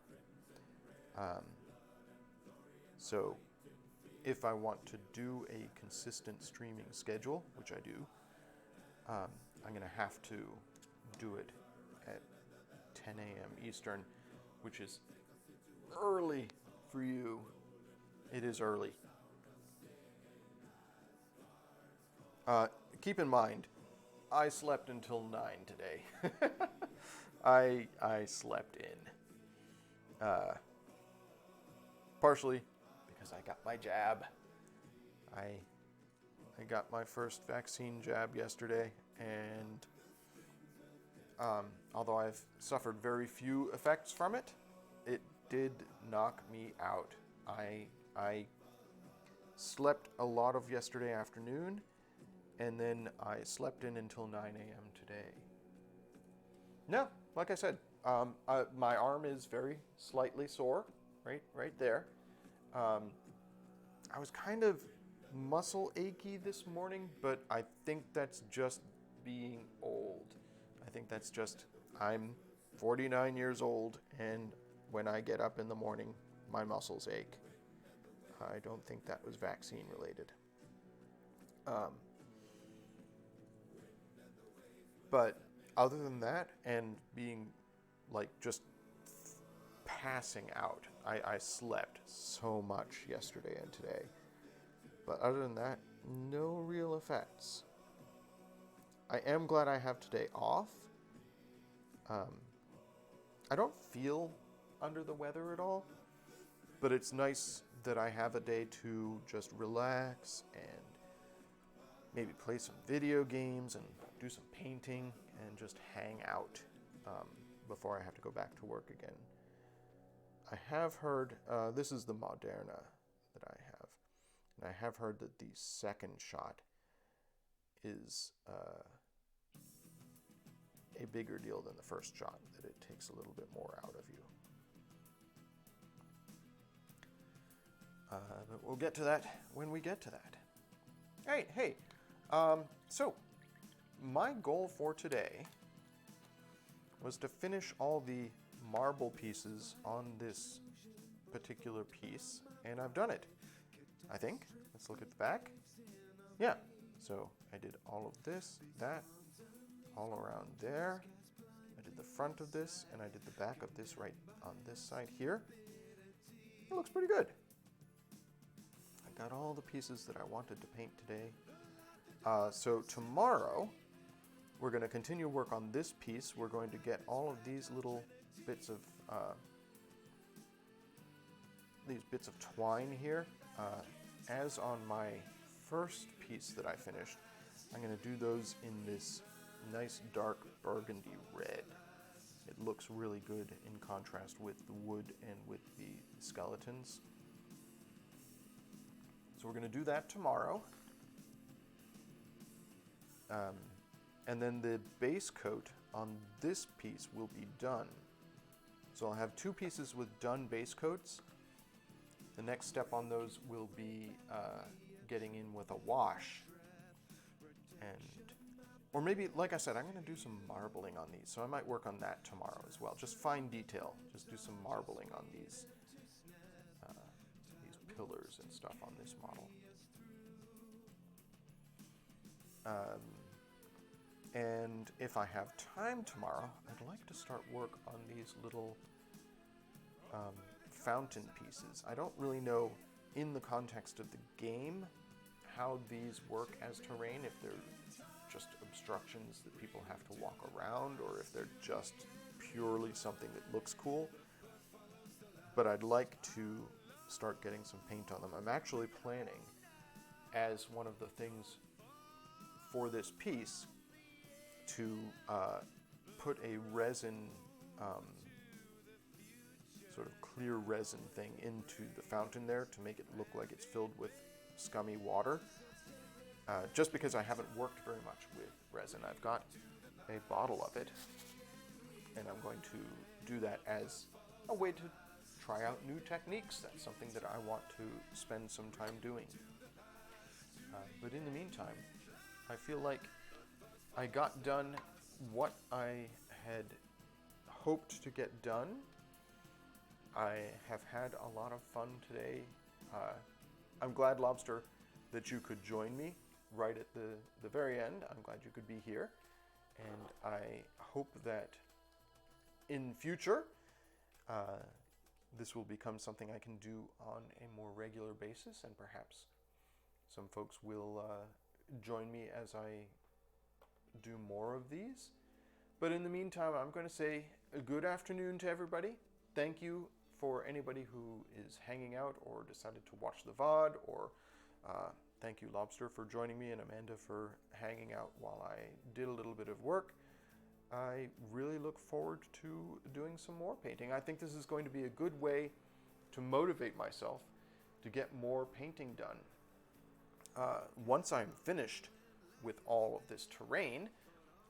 So if I want to do a consistent streaming schedule, which I do, I'm going to have to do it at 10 a.m. Eastern, which is early for you. It is early. Keep in mind, I slept until 9 today. I slept in. Partially because I got my jab. I got my first vaccine jab yesterday, and although I've suffered very few effects from it, it did knock me out. I slept a lot of yesterday afternoon, and then I slept in until 9 a.m. today. No, like I said, my arm is very slightly sore, right there. I was kind of muscle achy this morning, but I think that's just being old. I think that's just, I'm 49 years old, and when I get up in the morning, my muscles ache. I don't think that was vaccine related. But other than that, and being like just passing out, I slept so much yesterday and today. But other than that, no real effects. I am glad I have today off. I don't feel under the weather at all, but it's nice that I have a day to just relax and maybe play some video games and do some painting and just hang out before I have to go back to work again. I have heard, this is the Moderna that I have, and I have heard that the second shot is a bigger deal than the first shot, that it takes a little bit more out of you. But we'll get to that when we get to that. Hey, so my goal for today was to finish all the marble pieces on this particular piece, and I've done it, I think. Let's look at the back. Yeah, so I did all of this, that, all around there. I did the front of this, and I did the back of this right on this side here. It looks pretty good. I got all the pieces that I wanted to paint today. So tomorrow, we're going to continue work on this piece. We're going to get all of these little bits of twine here. As on my first piece that I finished, I'm going to do those in this nice dark burgundy red. It looks really good in contrast with the wood and with the skeletons. So we're going to do that tomorrow. And then the base coat on this piece will be done. So I'll have two pieces with done base coats. The next step on those will be getting in with a wash. Or maybe, like I said, I'm going to do some marbling on these. So I might work on that tomorrow as well. Just fine detail. Just do some marbling on these pillars and stuff on this model. And if I have time tomorrow, I'd like to start work on these little fountain pieces. I don't really know, in the context of the game, how these work as terrain, if they're just obstructions that people have to walk around, or if they're just purely something that looks cool. But I'd like to start getting some paint on them. I'm actually planning, as one of the things for this piece, to put a resin, sort of clear resin thing into the fountain there to make it look like it's filled with scummy water. Just because I haven't worked very much with resin. I've got a bottle of it, and I'm going to do that as a way to try out new techniques. That's something that I want to spend some time doing. But in the meantime, I feel like I got done what I had hoped to get done. I have had a lot of fun today. I'm glad, Lobster, that you could join me right at the very end. I'm glad you could be here. And I hope that in future, this will become something I can do on a more regular basis, and perhaps some folks will join me as I do more of these. But in the meantime, I'm going to say a good afternoon to everybody. Thank you for anybody who is hanging out or decided to watch the VOD, or thank you, Lobster, for joining me, and Amanda for hanging out while I did a little bit of work. I really look forward to doing some more painting. I think this is going to be a good way to motivate myself to get more painting done. Once I'm finished with all of this terrain,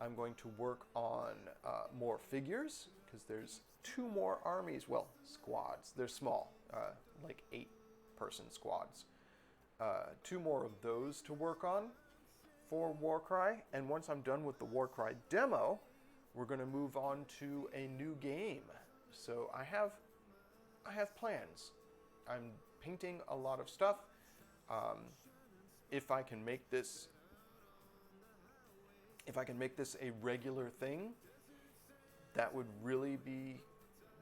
I'm going to work on more figures, because there's 2 more armies, well, squads. They're small, like 8-person squads. 2 more of those to work on for Warcry, and once I'm done with the Warcry demo, we're going to move on to a new game. So I have plans. I'm painting a lot of stuff. If I can make this a regular thing, that would really be,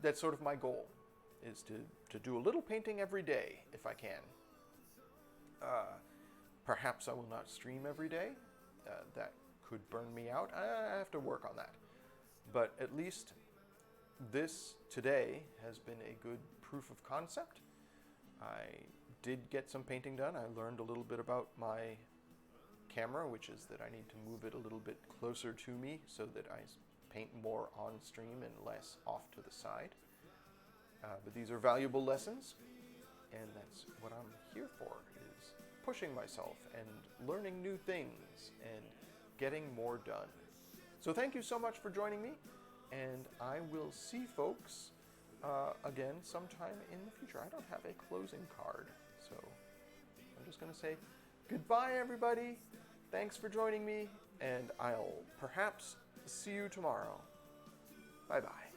that's sort of my goal, is to do a little painting every day if I can. Perhaps I will not stream every day. That could burn me out. I have to work on that. But at least this today has been a good proof of concept. I did get some painting done. I learned a little bit about my camera, which is that I need to move it a little bit closer to me so that I paint more on stream and less off to the side. But these are valuable lessons, and that's what I'm here for, is pushing myself and learning new things and getting more done. So thank you so much for joining me, and I will see folks again sometime in the future. I don't have a closing card, so I'm just going to say goodbye, everybody. Thanks for joining me, and I'll perhaps see you tomorrow. Bye-bye.